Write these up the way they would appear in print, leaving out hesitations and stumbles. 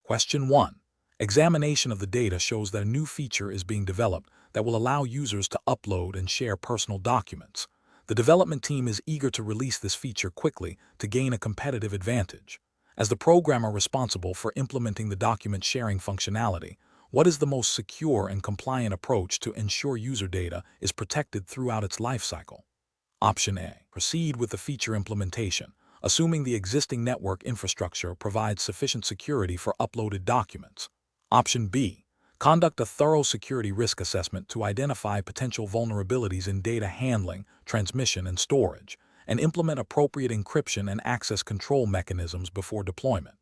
Question 1. Examination of the data shows that a new feature is being developed that will allow users to upload and share personal documents. The development team is eager to release this feature quickly to gain a competitive advantage. As the programmer responsible for implementing the document sharing functionality, what is the most secure and compliant approach to ensure user data is protected throughout its lifecycle? Option A. Proceed with the feature implementation, assuming the existing network infrastructure provides sufficient security for uploaded documents. Option B. Conduct a thorough security risk assessment to identify potential vulnerabilities in data handling, transmission, and storage, and implement appropriate encryption and access control mechanisms before deployment.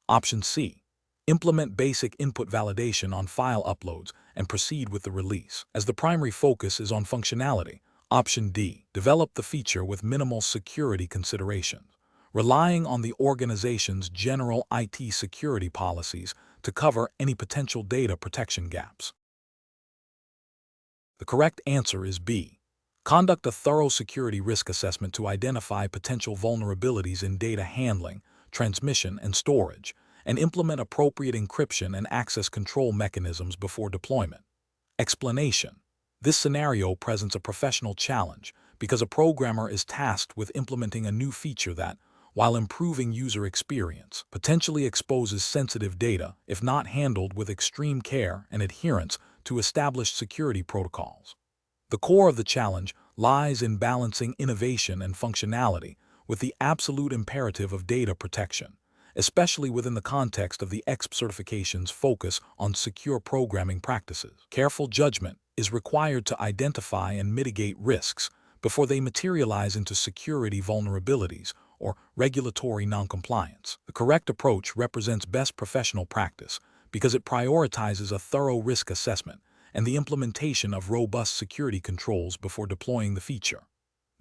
Option C. Implement basic input validation on file uploads and proceed with the release, as the primary focus is on functionality. Option D. Develop the feature with minimal security considerations, relying on the organization's general IT security policies to cover any potential data protection gaps. The correct answer is B. Conduct a thorough security risk assessment to identify potential vulnerabilities in data handling, transmission, and storage, and implement appropriate encryption and access control mechanisms before deployment. Explanation. This scenario presents a professional challenge because a programmer is tasked with implementing a new feature that, while improving user experience, potentially exposes sensitive data if not handled with extreme care and adherence to established security protocols. The core of the challenge lies in balancing innovation and functionality with the absolute imperative of data protection, especially within the context of the ECSP certification's focus on secure programming practices. Careful judgment is required to identify and mitigate risks before they materialize into security vulnerabilities or regulatory noncompliance. The correct approach represents best professional practice because it prioritizes a thorough risk assessment and the implementation of robust security controls before deploying the feature.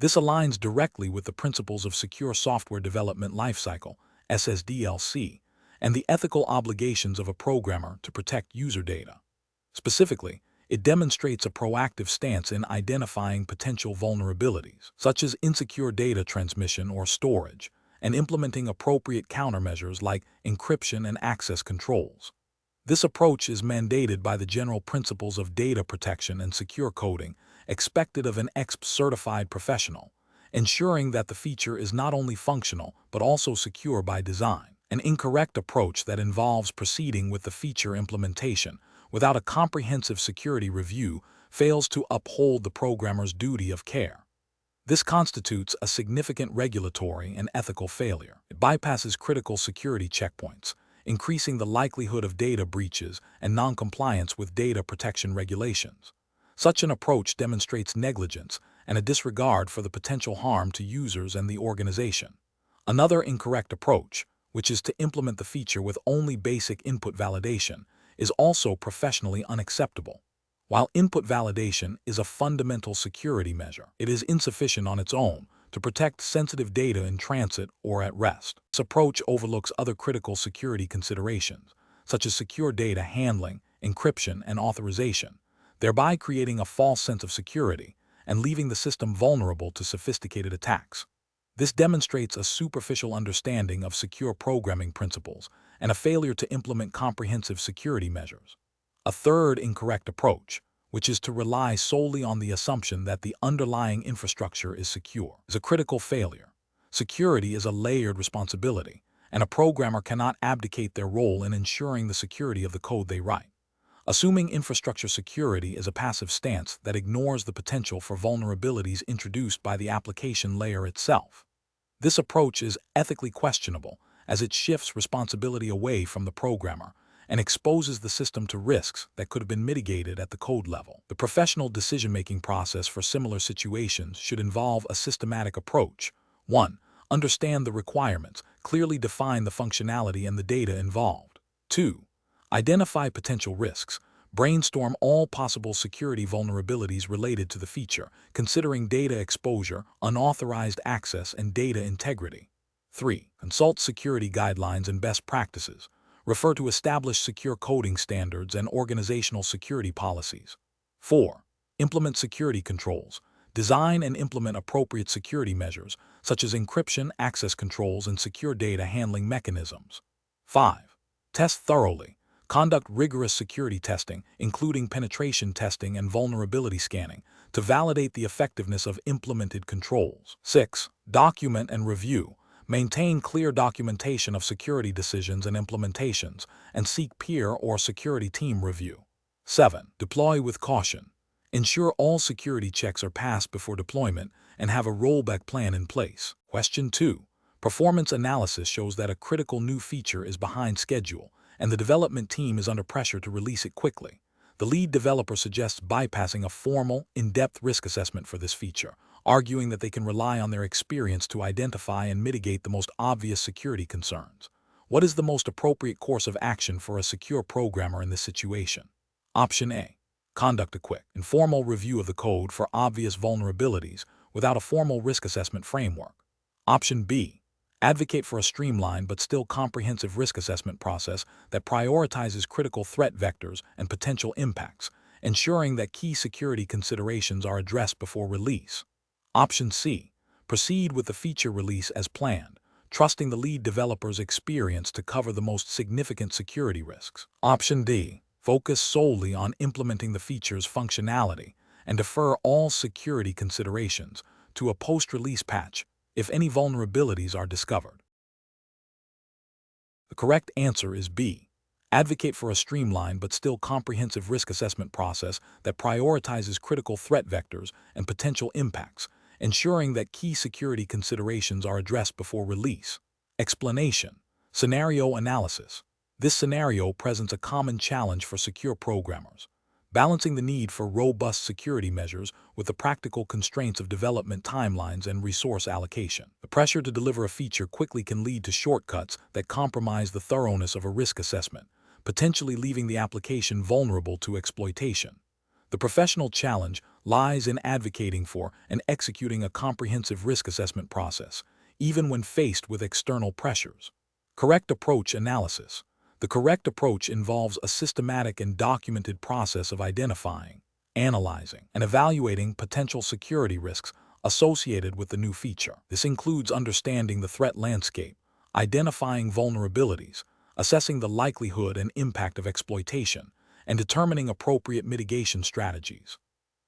This aligns directly with the principles of Secure Software Development Lifecycle, SSDLC, and the ethical obligations of a programmer to protect user data. Specifically, it demonstrates a proactive stance in identifying potential vulnerabilities, such as insecure data transmission or storage, and implementing appropriate countermeasures like encryption and access controls. This approach is mandated by the general principles of data protection and secure coding expected of an ECSP-certified professional, ensuring that the feature is not only functional but also secure by design. An incorrect approach that involves proceeding with the feature implementation without a comprehensive security review fails to uphold the programmer's duty of care. This constitutes a significant regulatory and ethical failure. It bypasses critical security checkpoints, increasing the likelihood of data breaches and noncompliance with data protection regulations. Such an approach demonstrates negligence and a disregard for the potential harm to users and the organization. Another incorrect approach, which is to implement the feature with only basic input validation, is also professionally unacceptable. While input validation is a fundamental security measure, it is insufficient on its own to protect sensitive data in transit or at rest. This approach overlooks other critical security considerations, such as secure data handling, encryption, and authorization, thereby creating a false sense of security and leaving the system vulnerable to sophisticated attacks. This demonstrates a superficial understanding of secure programming principles and a failure to implement comprehensive security measures. A third incorrect approach, which is to rely solely on the assumption that the underlying infrastructure is secure, is a critical failure. Security is a layered responsibility, and a programmer cannot abdicate their role in ensuring the security of the code they write. Assuming infrastructure security is a passive stance that ignores the potential for vulnerabilities introduced by the application layer itself. This approach is ethically questionable as it shifts responsibility away from the programmer and exposes the system to risks that could have been mitigated at the code level. The professional decision-making process for similar situations should involve a systematic approach. 1. Understand the requirements, clearly define the functionality and the data involved. 2. Identify potential risks. Brainstorm all possible security vulnerabilities related to the feature, considering data exposure, unauthorized access, and data integrity. 3. Consult security guidelines and best practices. Refer to established secure coding standards and organizational security policies. 4. Implement security controls. Design and implement appropriate security measures, such as encryption, access controls, and secure data handling mechanisms. 5. Test thoroughly. Conduct rigorous security testing, including penetration testing and vulnerability scanning, to validate the effectiveness of implemented controls. 6. Document and review. Maintain clear documentation of security decisions and implementations, and seek peer or security team review. 7. Deploy with caution. Ensure all security checks are passed before deployment and have a rollback plan in place. Question 2. Performance analysis shows that a critical new feature is behind schedule, and the development team is under pressure to release it quickly. The lead developer suggests bypassing a formal, in-depth risk assessment for this feature, arguing that they can rely on their experience to identify and mitigate the most obvious security concerns. What is the most appropriate course of action for a secure programmer in this situation? Option A. Conduct a quick, informal review of the code for obvious vulnerabilities without a formal risk assessment framework. Option B. Advocate for a streamlined but still comprehensive risk assessment process that prioritizes critical threat vectors and potential impacts, ensuring that key security considerations are addressed before release. Option C. Proceed with the feature release as planned, trusting the lead developer's experience to cover the most significant security risks. Option D. Focus solely on implementing the feature's functionality and defer all security considerations to a post-release patch if any vulnerabilities are discovered. The correct answer is B. Advocate for a streamlined but still comprehensive risk assessment process that prioritizes critical threat vectors and potential impacts, ensuring that key security considerations are addressed before release. Explanation. Scenario analysis. This scenario presents a common challenge for secure programmers, balancing the need for robust security measures with the practical constraints of development timelines and resource allocation. The pressure to deliver a feature quickly can lead to shortcuts that compromise the thoroughness of a risk assessment, potentially leaving the application vulnerable to exploitation. The professional challenge lies in advocating for and executing a comprehensive risk assessment process, even when faced with external pressures. Correct approach analysis. The correct approach involves a systematic and documented process of identifying, analyzing, and evaluating potential security risks associated with the new feature. This includes understanding the threat landscape, identifying vulnerabilities, assessing the likelihood and impact of exploitation, and determining appropriate mitigation strategies.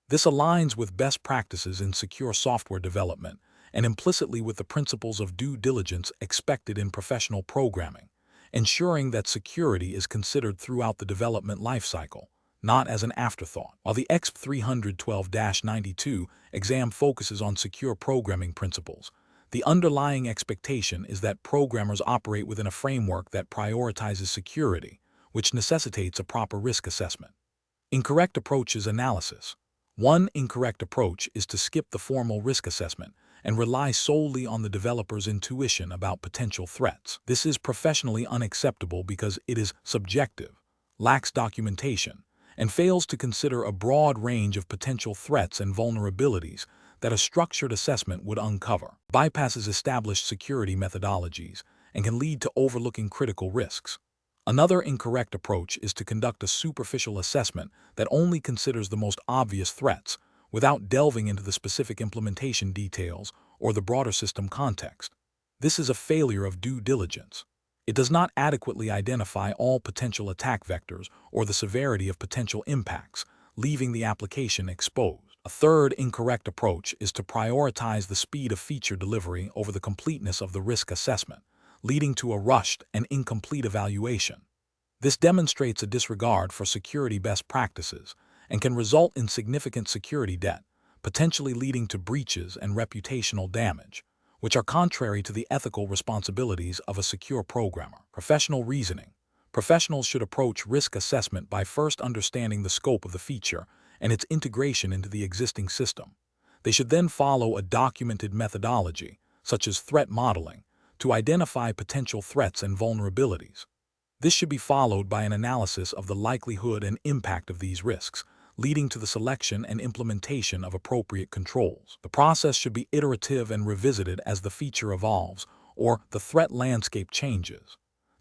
This aligns with best practices in secure software development and implicitly with the principles of due diligence expected in professional programming, ensuring that security is considered throughout the development lifecycle, not as an afterthought. While the ECSP 312-92 exam focuses on secure programming principles, the underlying expectation is that programmers operate within a framework that prioritizes security, which necessitates a proper risk assessment. Incorrect approaches analysis. One incorrect approach is to skip the formal risk assessment and rely solely on the developer's intuition about potential threats. This is professionally unacceptable because it is subjective, lacks documentation, and fails to consider a broad range of potential threats and vulnerabilities that a structured assessment would uncover, bypasses established security methodologies, and can lead to overlooking critical risks. Another incorrect approach is to conduct a superficial assessment that only considers the most obvious threats, without delving into the specific implementation details or the broader system context. This is a failure of due diligence. It does not adequately identify all potential attack vectors or the severity of potential impacts, leaving the application exposed. A third incorrect approach is to prioritize the speed of feature delivery over the completeness of the risk assessment, leading to a rushed and incomplete evaluation. This demonstrates a disregard for security best practices and can result in significant security debt, potentially leading to breaches and reputational damage, which are contrary to the ethical responsibilities of a secure programmer. Professional reasoning. Professionals should approach risk assessment by first understanding the scope of the feature and its integration into the existing system. They should then follow a documented methodology, such as threat modeling, to identify potential threats and vulnerabilities. This should be followed by an analysis of the likelihood and impact of these risks, leading to the selection and implementation of appropriate controls. The process should be iterative and revisited as the feature evolves or the threat landscape changes.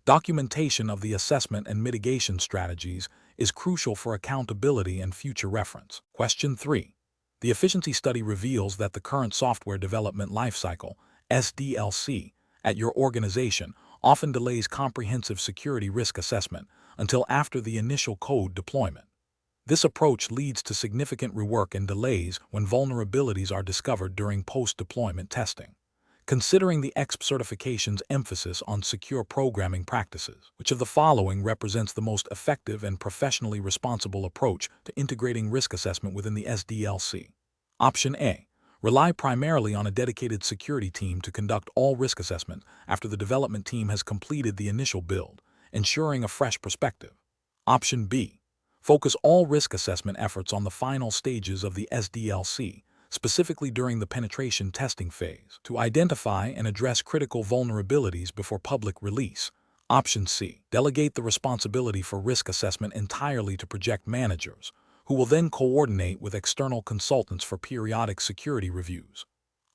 Documentation of the assessment and mitigation strategies is crucial for accountability and future reference. Question 3. The efficiency study reveals that the current software development lifecycle, SDLC, at your organization often delays comprehensive security risk assessment until after the initial code deployment. This approach leads to significant rework and delays when vulnerabilities are discovered during post-deployment testing. Considering the ECSP certification's emphasis on secure programming practices, which of the following represents the most effective and professionally responsible approach to integrating risk assessment within the SDLC? Option A. Rely primarily on a dedicated security team to conduct all risk assessment after the development team has completed the initial build, ensuring a fresh perspective. Option B. Focus all risk assessment efforts on the final stages of the SDLC, specifically during the penetration testing phase, to identify and address critical vulnerabilities before public release. Option C. Delegate the responsibility for risk assessment entirely to project managers, who will then coordinate with external consultants for periodic security reviews.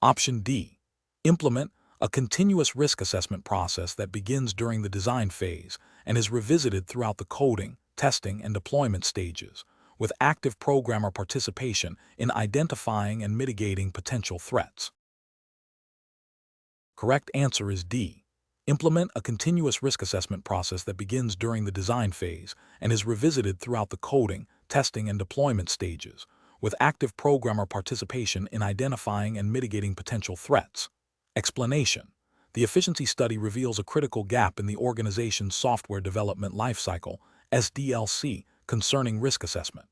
Option D. Implement a continuous risk assessment process that begins during the design phase and is revisited throughout the coding, testing, and deployment stages, with active programmer participation in identifying and mitigating potential threats. Correct answer is D. Implement a continuous risk assessment process that begins during the design phase and is revisited throughout the coding, testing, and deployment stages, with active programmer participation in identifying and mitigating potential threats. Explanation: the efficiency study reveals a critical gap in the organization's software development lifecycle, SDLC, concerning risk assessment.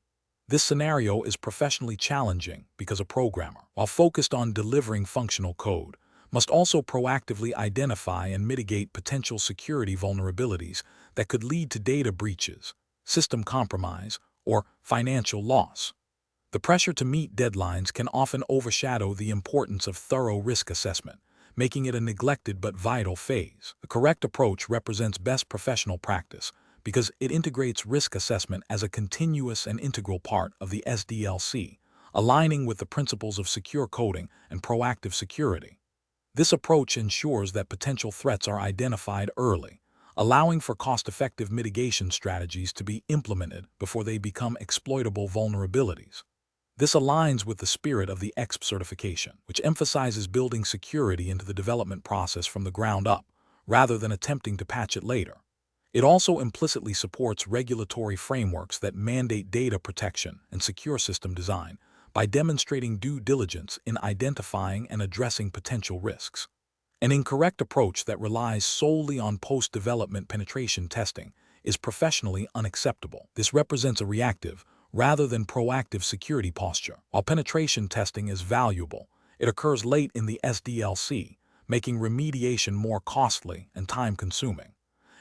This scenario is professionally challenging because a programmer, while focused on delivering functional code, must also proactively identify and mitigate potential security vulnerabilities that could lead to data breaches, system compromise, or financial loss. The pressure to meet deadlines can often overshadow the importance of thorough risk assessment, making it a neglected but vital phase. The correct approach represents best professional practice because it integrates risk assessment as a continuous and integral part of the SDLC, aligning with the principles of secure coding and proactive security. This approach ensures that potential threats are identified early, allowing for cost-effective mitigation strategies to be implemented before they become exploitable vulnerabilities. This aligns with the spirit of the ECSP certification, which emphasizes building security into the development process from the ground up, rather than attempting to patch it later. It also implicitly supports regulatory frameworks that mandate data protection and secure system design by demonstrating due diligence in identifying and addressing potential risks. An incorrect approach that relies solely on post-development penetration testing is professionally unacceptable. This represents a reactive, rather than proactive security posture. While penetration testing is valuable, it occurs late in the SDLC, making remediation more costly and time-consuming.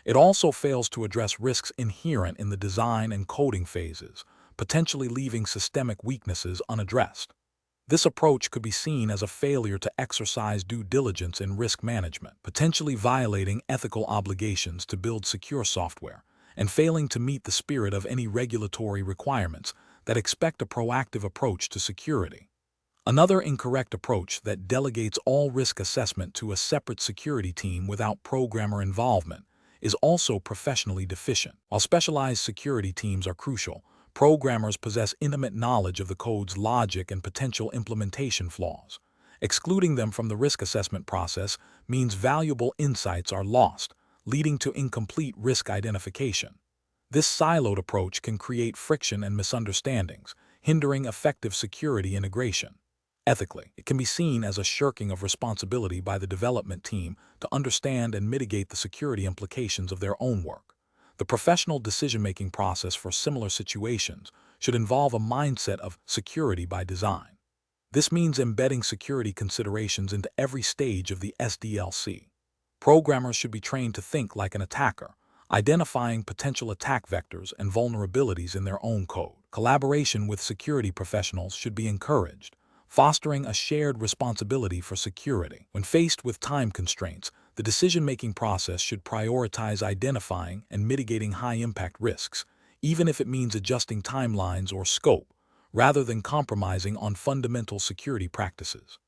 It also fails to address risks inherent in the design and coding phases, potentially leaving systemic weaknesses unaddressed. This approach could be seen as a failure to exercise due diligence in risk management, potentially violating ethical obligations to build secure software, and failing to meet the spirit of any regulatory requirements that expect a proactive approach to security. Another incorrect approach that delegates all risk assessment to a separate security team without programmer involvement is also professionally deficient. While specialized security teams are crucial, programmers possess intimate knowledge of the code's logic and potential implementation flaws. Excluding them from the risk assessment process means valuable insights are lost, leading to incomplete risk identification. This siloed approach can create friction and misunderstandings, hindering effective security integration. Ethically, it can be seen as a shirking of responsibility by the development team to understand and mitigate the security implications of their own work. The professional decision-making process for similar situations should involve a mindset of security by design. This means embedding security considerations into every stage of the SDLC. Programmers should be trained to think like an attacker, identifying potential attack vectors and vulnerabilities in their own code. Collaboration with security professionals should be encouraged, fostering a shared responsibility for security. When faced with time constraints, the decision-making process should prioritize identifying and mitigating high-impact risks, even if it means adjusting timelines or scope, rather than compromising on fundamental security practices.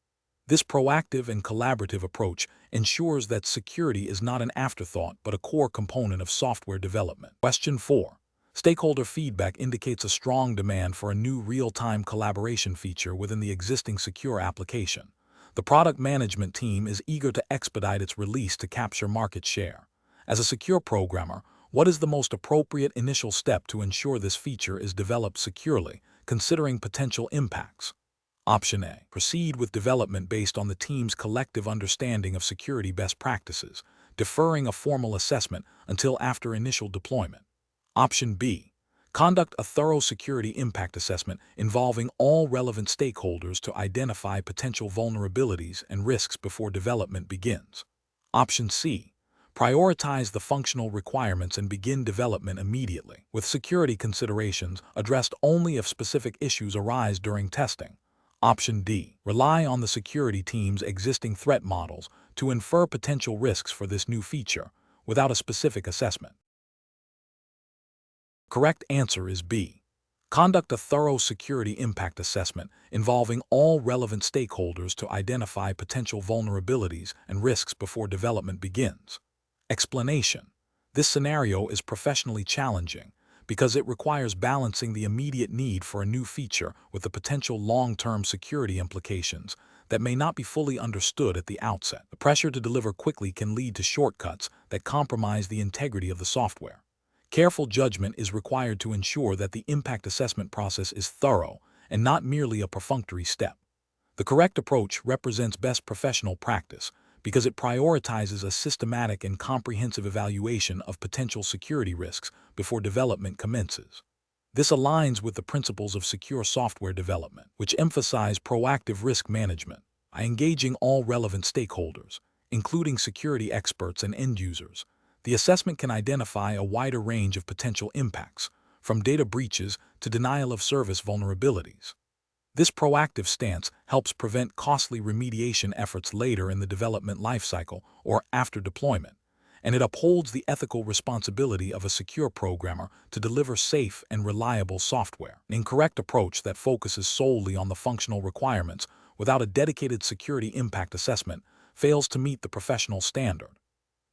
This proactive and collaborative approach ensures that security is not an afterthought but a core component of software development. Question 4. Stakeholder feedback indicates a strong demand for a new real-time collaboration feature within the existing secure application. The product management team is eager to expedite its release to capture market share. As a secure programmer, what is the most appropriate initial step to ensure this feature is developed securely, considering potential impacts? Option A. Proceed with development based on the team's collective understanding of security best practices, deferring a formal assessment until after initial deployment. Option B. Conduct a thorough security impact assessment involving all relevant stakeholders to identify potential vulnerabilities and risks before development begins. Option C. Prioritize the functional requirements and begin development immediately, with security considerations addressed only if specific issues arise during testing. Option D. Rely on the security team's existing threat models to infer potential risks for this new feature, without a specific assessment. Correct answer is B. Conduct a thorough security impact assessment involving all relevant stakeholders to identify potential vulnerabilities and risks before development begins. Explanation: this scenario is professionally challenging because it requires balancing the immediate need for a new feature with the potential long-term security implications that may not be fully understood at the outset. The pressure to deliver quickly can lead to shortcuts that compromise the integrity of the software. Careful judgment is required to ensure that the impact assessment process is thorough and not merely a perfunctory step. The correct approach represents best professional practice because it prioritizes a systematic and comprehensive evaluation of potential security risks before development commences. This aligns with the principles of secure software development, which emphasize proactive risk management by engaging all relevant stakeholders, including security experts and end users. The assessment can identify a wider range of potential impacts, from data breaches to denial of service vulnerabilities. This proactive stance helps prevent costly remediation efforts later in the development lifecycle or after deployment, and it upholds the ethical responsibility of a secure programmer to deliver safe and reliable software. An incorrect approach that focuses solely on the functional requirements without a dedicated security impact assessment fails to meet the professional standard.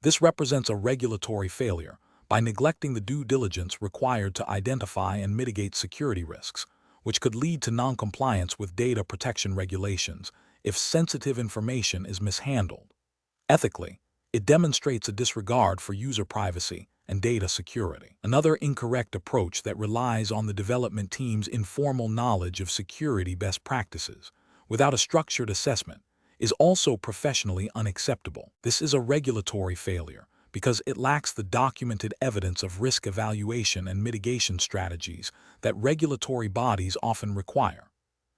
This represents a regulatory failure by neglecting the due diligence required to identify and mitigate security risks, which could lead to non-compliance with data protection regulations if sensitive information is mishandled. Ethically, it demonstrates a disregard for user privacy and data security. Another incorrect approach that relies on the development team's informal knowledge of security best practices without a structured assessment is also professionally unacceptable. This is a regulatory failure because it lacks the documented evidence of risk evaluation and mitigation strategies that regulatory bodies often require.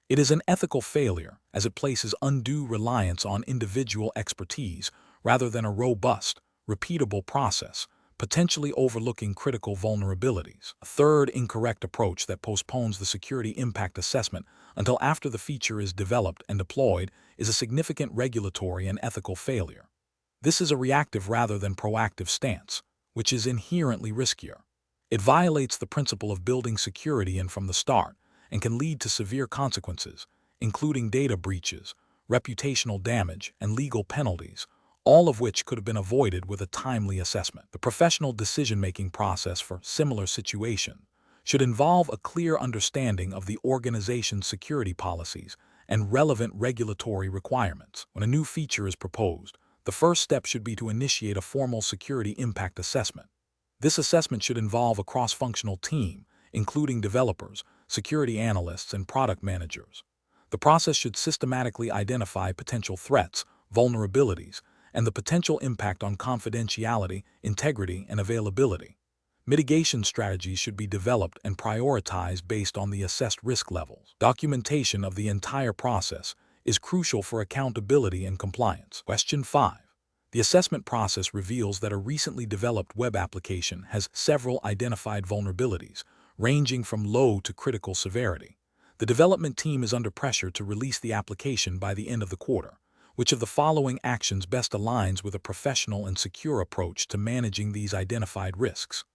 It is an ethical failure as it places undue reliance on individual expertise rather than a robust, repeatable process, potentially overlooking critical vulnerabilities. A third incorrect approach that postpones the security impact assessment until after the feature is developed and deployed is a significant regulatory and ethical failure. This is a reactive rather than proactive stance, which is inherently riskier. It violates the principle of building security in from the start and can lead to severe consequences, including data breaches, reputational damage, and legal penalties, all of which could have been avoided with a timely assessment. The professional decision-making process for similar situations should involve a clear understanding of the organization's security policies and relevant regulatory requirements. When a new feature is proposed, the first step should be to initiate a formal security impact assessment. This assessment should involve a cross-functional team, including developers, security analysts, and product managers. The process should systematically identify potential threats, vulnerabilities, and the potential impact on confidentiality, integrity, and availability. Mitigation strategies should be developed and prioritized based on the assessed risk levels. Documentation of the entire process is crucial for accountability and compliance. Question 5. The assessment process reveals that a recently developed web application has several identified vulnerabilities, ranging from low to critical severity. The development team is under pressure to release the application by the end of the quarter. Which of the following actions best aligns with a professional and secure approach to managing these identified risks?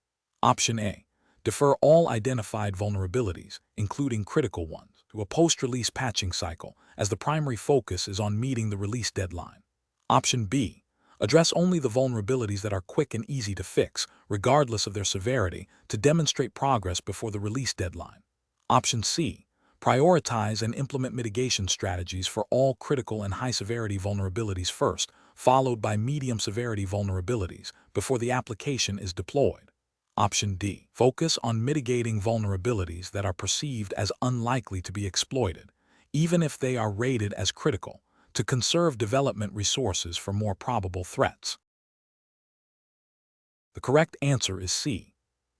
Option A. Defer all identified vulnerabilities, including critical ones, to a post-release patching cycle, as the primary focus is on meeting the release deadline. Option B. Address only the vulnerabilities that are quick and easy to fix, regardless of their severity, to demonstrate progress before the release deadline. Option C. Prioritize and implement mitigation strategies for all critical and high-severity vulnerabilities first, followed by medium-severity vulnerabilities before the application is deployed. Option D. Focus on mitigating vulnerabilities that are perceived as unlikely to be exploited, even if they are rated as critical, to conserve development resources for more probable threats. The correct answer is C.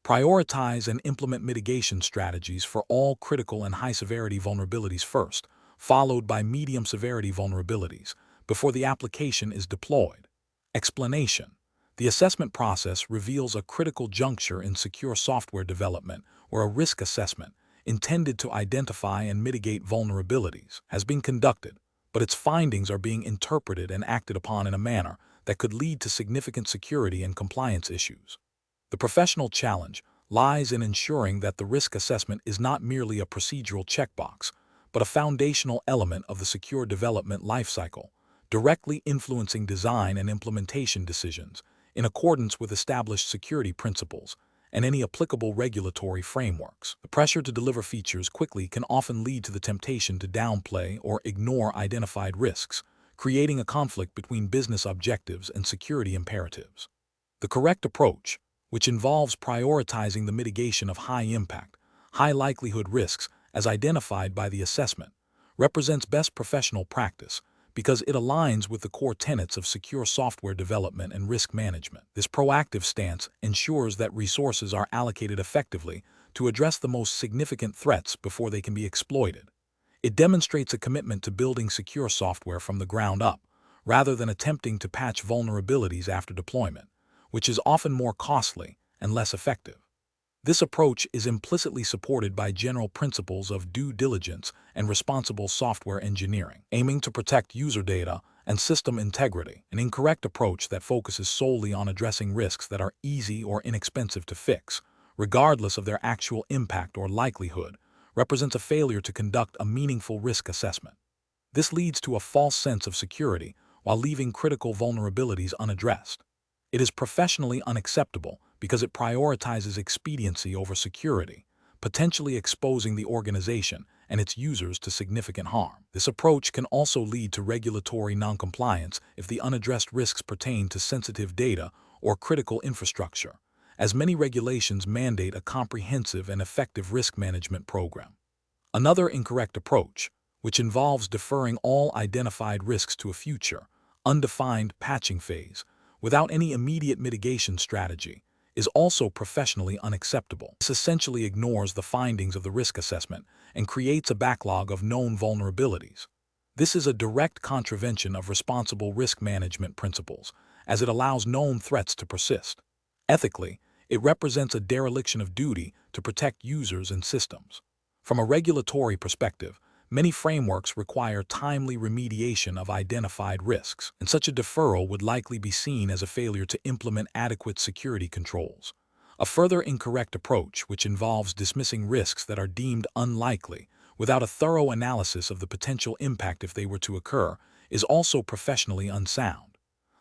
Prioritize and implement mitigation strategies for all critical and high-severity vulnerabilities first, followed by medium-severity vulnerabilities, before the application is deployed. Explanation. The assessment process reveals a critical juncture in secure software development where a risk assessment, intended to identify and mitigate vulnerabilities, has been conducted, but its findings are being interpreted and acted upon in a manner that could lead to significant security and compliance issues. The professional challenge lies in ensuring that the risk assessment is not merely a procedural checkbox, but a foundational element of the secure development lifecycle, directly influencing design and implementation decisions in accordance with established security principles and any applicable regulatory frameworks. The pressure to deliver features quickly can often lead to the temptation to downplay or ignore identified risks, creating a conflict between business objectives and security imperatives. The correct approach, which involves prioritizing the mitigation of high-impact, high-likelihood risks as identified by the assessment, represents best professional practice because it aligns with the core tenets of secure software development and risk management. This proactive stance ensures that resources are allocated effectively to address the most significant threats before they can be exploited. It demonstrates a commitment to building secure software from the ground up, rather than attempting to patch vulnerabilities after deployment, which is often more costly and less effective. This approach is implicitly supported by general principles of due diligence and responsible software engineering, aiming to protect user data and system integrity. An incorrect approach that focuses solely on addressing risks that are easy or inexpensive to fix, regardless of their actual impact or likelihood, represents a failure to conduct a meaningful risk assessment. This leads to a false sense of security while leaving critical vulnerabilities unaddressed. It is professionally unacceptable because it prioritizes expediency over security, potentially exposing the organization and its users to significant harm. This approach can also lead to regulatory noncompliance if the unaddressed risks pertain to sensitive data or critical infrastructure, as many regulations mandate a comprehensive and effective risk management program. Another incorrect approach, which involves deferring all identified risks to a future, undefined patching phase, without any immediate mitigation strategy, is also professionally unacceptable. This essentially ignores the findings of the risk assessment and creates a backlog of known vulnerabilities. This is a direct contravention of responsible risk management principles, as it allows known threats to persist. Ethically, it represents a dereliction of duty to protect users and systems. From a regulatory perspective, many frameworks require timely remediation of identified risks, and such a deferral would likely be seen as a failure to implement adequate security controls. A further incorrect approach, which involves dismissing risks that are deemed unlikely without a thorough analysis of the potential impact if they were to occur, is also professionally unsound.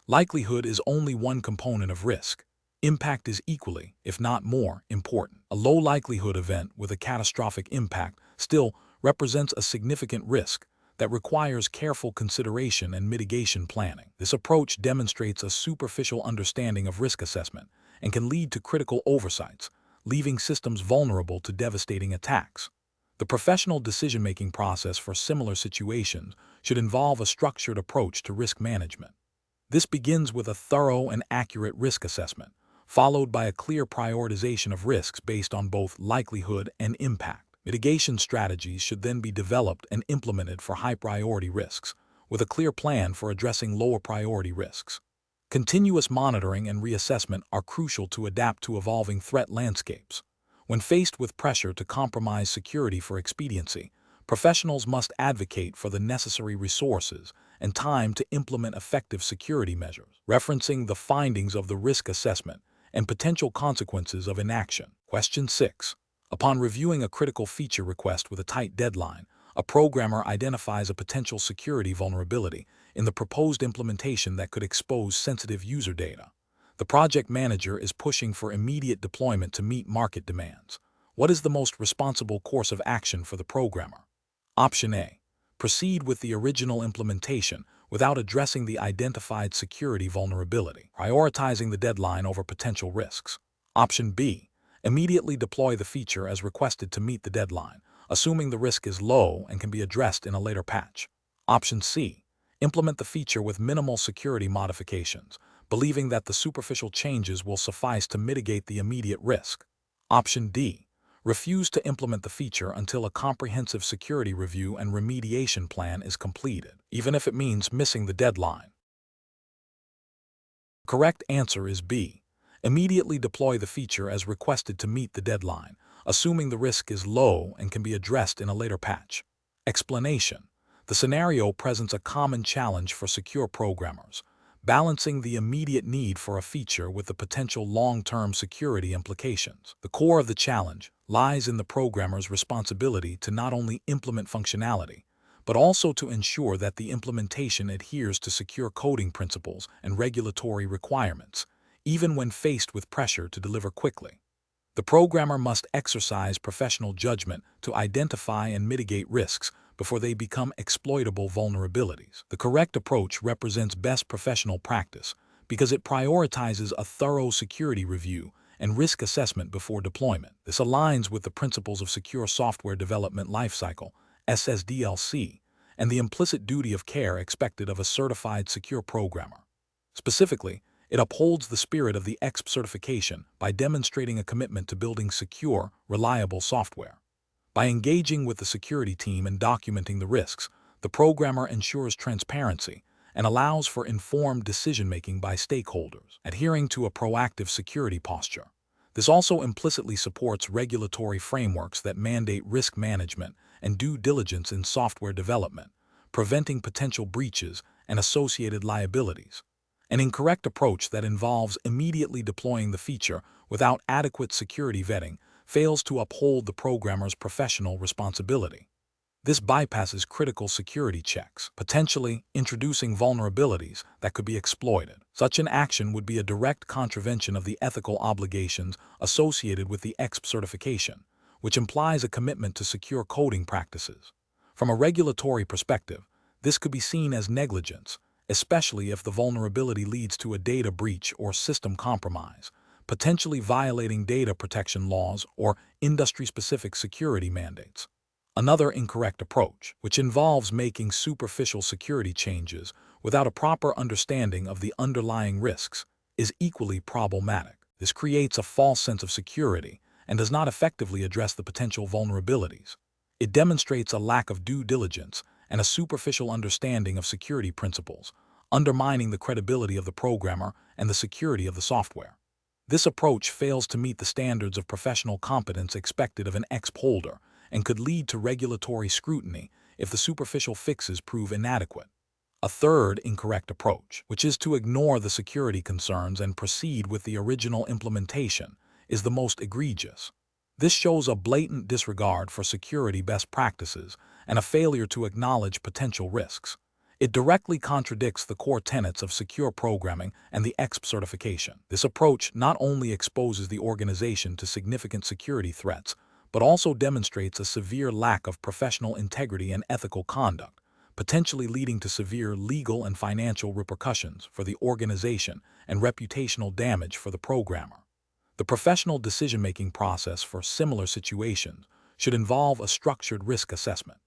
Likelihood is only one component of risk. Impact is equally, if not more, important. A low-likelihood event with a catastrophic impact still represents a significant risk that requires careful consideration and mitigation planning. This approach demonstrates a superficial understanding of risk assessment and can lead to critical oversights, leaving systems vulnerable to devastating attacks. The professional decision-making process for similar situations should involve a structured approach to risk management. This begins with a thorough and accurate risk assessment, followed by a clear prioritization of risks based on both likelihood and impact. Mitigation strategies should then be developed and implemented for high-priority risks, with a clear plan for addressing lower-priority risks. Continuous monitoring and reassessment are crucial to adapt to evolving threat landscapes. When faced with pressure to compromise security for expediency, professionals must advocate for the necessary resources and time to implement effective security measures, referencing the findings of the risk assessment and potential consequences of inaction. Question 6. Upon reviewing a critical feature request with a tight deadline, a programmer identifies a potential security vulnerability in the proposed implementation that could expose sensitive user data. The project manager is pushing for immediate deployment to meet market demands. What is the most responsible course of action for the programmer? Option A. Proceed with the original implementation without addressing the identified security vulnerability, prioritizing the deadline over potential risks. Option B. Immediately deploy the feature as requested to meet the deadline, assuming the risk is low and can be addressed in a later patch. Option C. Implement the feature with minimal security modifications, believing that the superficial changes will suffice to mitigate the immediate risk. Option D. Refuse to implement the feature until a comprehensive security review and remediation plan is completed, even if it means missing the deadline. The correct answer is B. Immediately deploy the feature as requested to meet the deadline, assuming the risk is low and can be addressed in a later patch. Explanation. The scenario presents a common challenge for secure programmers, balancing the immediate need for a feature with the potential long-term security implications. The core of the challenge lies in the programmer's responsibility to not only implement functionality, but also to ensure that the implementation adheres to secure coding principles and regulatory requirements, even when faced with pressure to deliver quickly. The programmer must exercise professional judgment to identify and mitigate risks before they become exploitable vulnerabilities. The correct approach represents best professional practice because it prioritizes a thorough security review and risk assessment before deployment. This aligns with the principles of Secure Software Development Lifecycle, SSDLC, and the implicit duty of care expected of a certified secure programmer. Specifically, it upholds the spirit of the ECSP certification by demonstrating a commitment to building secure, reliable software. By engaging with the security team and documenting the risks, the programmer ensures transparency and allows for informed decision-making by stakeholders, adhering to a proactive security posture. This also implicitly supports regulatory frameworks that mandate risk management and due diligence in software development, preventing potential breaches and associated liabilities. An incorrect approach that involves immediately deploying the feature without adequate security vetting fails to uphold the programmer's professional responsibility. This bypasses critical security checks, potentially introducing vulnerabilities that could be exploited. Such an action would be a direct contravention of the ethical obligations associated with the ECSP certification, which implies a commitment to secure coding practices. From a regulatory perspective, this could be seen as negligence, especially if the vulnerability leads to a data breach or system compromise, potentially violating data protection laws or industry-specific security mandates. Another incorrect approach, which involves making superficial security changes without a proper understanding of the underlying risks, is equally problematic. This creates a false sense of security and does not effectively address the potential vulnerabilities. It demonstrates a lack of due diligence and a superficial understanding of security principles, undermining the credibility of the programmer and the security of the software. This approach fails to meet the standards of professional competence expected of an ECSP holder and could lead to regulatory scrutiny if the superficial fixes prove inadequate. A third incorrect approach, which is to ignore the security concerns and proceed with the original implementation, is the most egregious. This shows a blatant disregard for security best practices and a failure to acknowledge potential risks. It directly contradicts the core tenets of secure programming and the ECSP certification. This approach not only exposes the organization to significant security threats, but also demonstrates a severe lack of professional integrity and ethical conduct, potentially leading to severe legal and financial repercussions for the organization and reputational damage for the programmer. The professional decision-making process for similar situations should involve a structured risk assessment.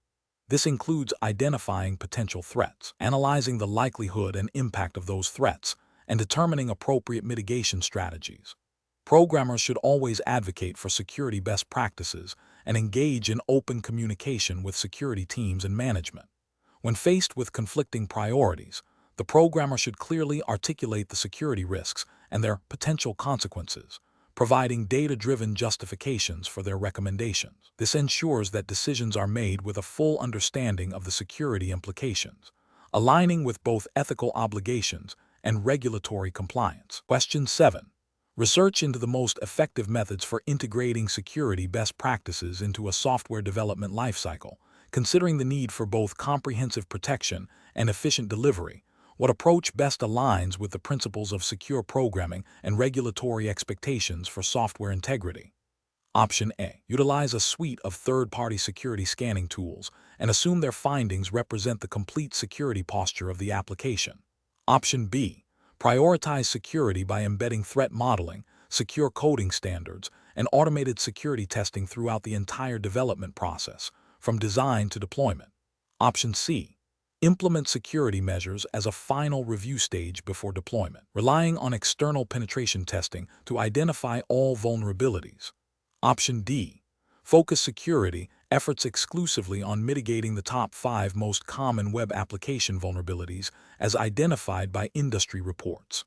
This includes identifying potential threats, analyzing the likelihood and impact of those threats, and determining appropriate mitigation strategies. Programmers should always advocate for security best practices and engage in open communication with security teams and management. When faced with conflicting priorities, the programmer should clearly articulate the security risks and their potential consequences, providing data-driven justifications for their recommendations. This ensures that decisions are made with a full understanding of the security implications, aligning with both ethical obligations and regulatory compliance. Question 7. Research into the most effective methods for integrating security best practices into a software development lifecycle, considering the need for both comprehensive protection and efficient delivery. What approach best aligns with the principles of secure programming and regulatory expectations for software integrity? Option A. Utilize a suite of third-party security scanning tools and assume their findings represent the complete security posture of the application. Option B. Prioritize security by embedding threat modeling, secure coding standards, and automated security testing throughout the entire development process, from design to deployment. Option C. Implement security measures as a final review stage before deployment, relying on external penetration testing to identify all vulnerabilities. Option D. Focus security efforts exclusively on mitigating the top 5 most common web application vulnerabilities as identified by industry reports.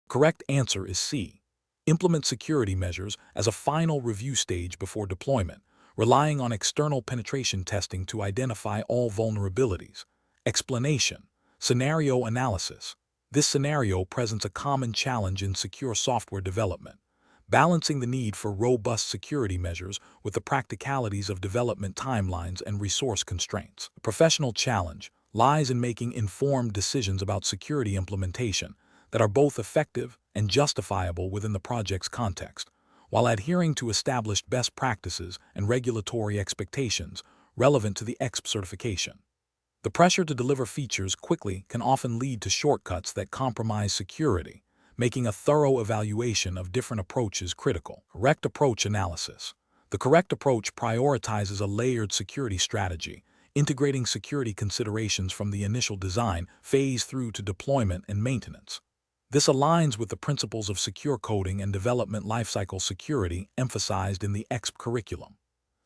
Correct answer is C. Implement security measures as a final review stage before deployment, relying on external penetration testing to identify all vulnerabilities. Explanation. Scenario analysis. This scenario presents a common challenge in secure software development, balancing the need for robust security measures with the practicalities of development timelines and resource constraints. The professional challenge lies in making informed decisions about security implementation that are both effective and justifiable within the project's context, while adhering to established best practices and regulatory expectations relevant to the ECSP certification. The pressure to deliver features quickly can often lead to shortcuts that compromise security, making a thorough evaluation of different approaches critical. Correct approach analysis. The correct approach prioritizes a layered security strategy, integrating security considerations from the initial design phase through to deployment and maintenance. This aligns with the principles of secure coding and development lifecycle security emphasized in the ECSP curriculum.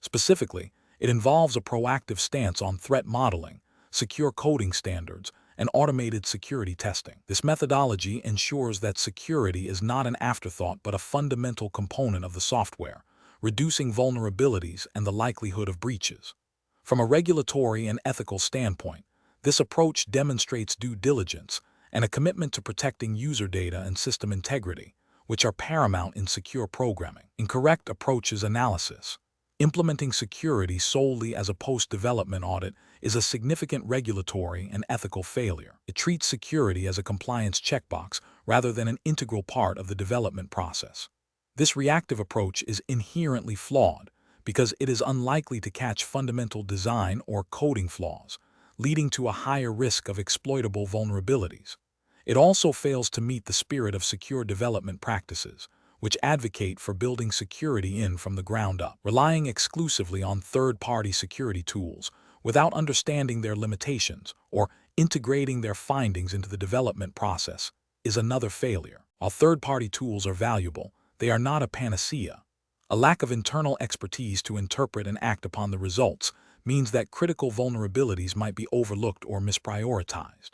Specifically, it involves a proactive stance on threat modeling, secure coding standards, and automated security testing. This methodology ensures that security is not an afterthought but a fundamental component of the software, reducing vulnerabilities and the likelihood of breaches. From a regulatory and ethical standpoint, this approach demonstrates due diligence and a commitment to protecting user data and system integrity, which are paramount in secure programming. Incorrect approaches analysis. Implementing security solely as a post-development audit is a significant regulatory and ethical failure. It treats security as a compliance checkbox rather than an integral part of the development process. This reactive approach is inherently flawed because it is unlikely to catch fundamental design or coding flaws, leading to a higher risk of exploitable vulnerabilities. It also fails to meet the spirit of secure development practices, which advocate for building security in from the ground up. Relying exclusively on third-party security tools without understanding their limitations or integrating their findings into the development process is another failure. While third-party tools are valuable, they are not a panacea. A lack of internal expertise to interpret and act upon the results means that critical vulnerabilities might be overlooked or misprioritized.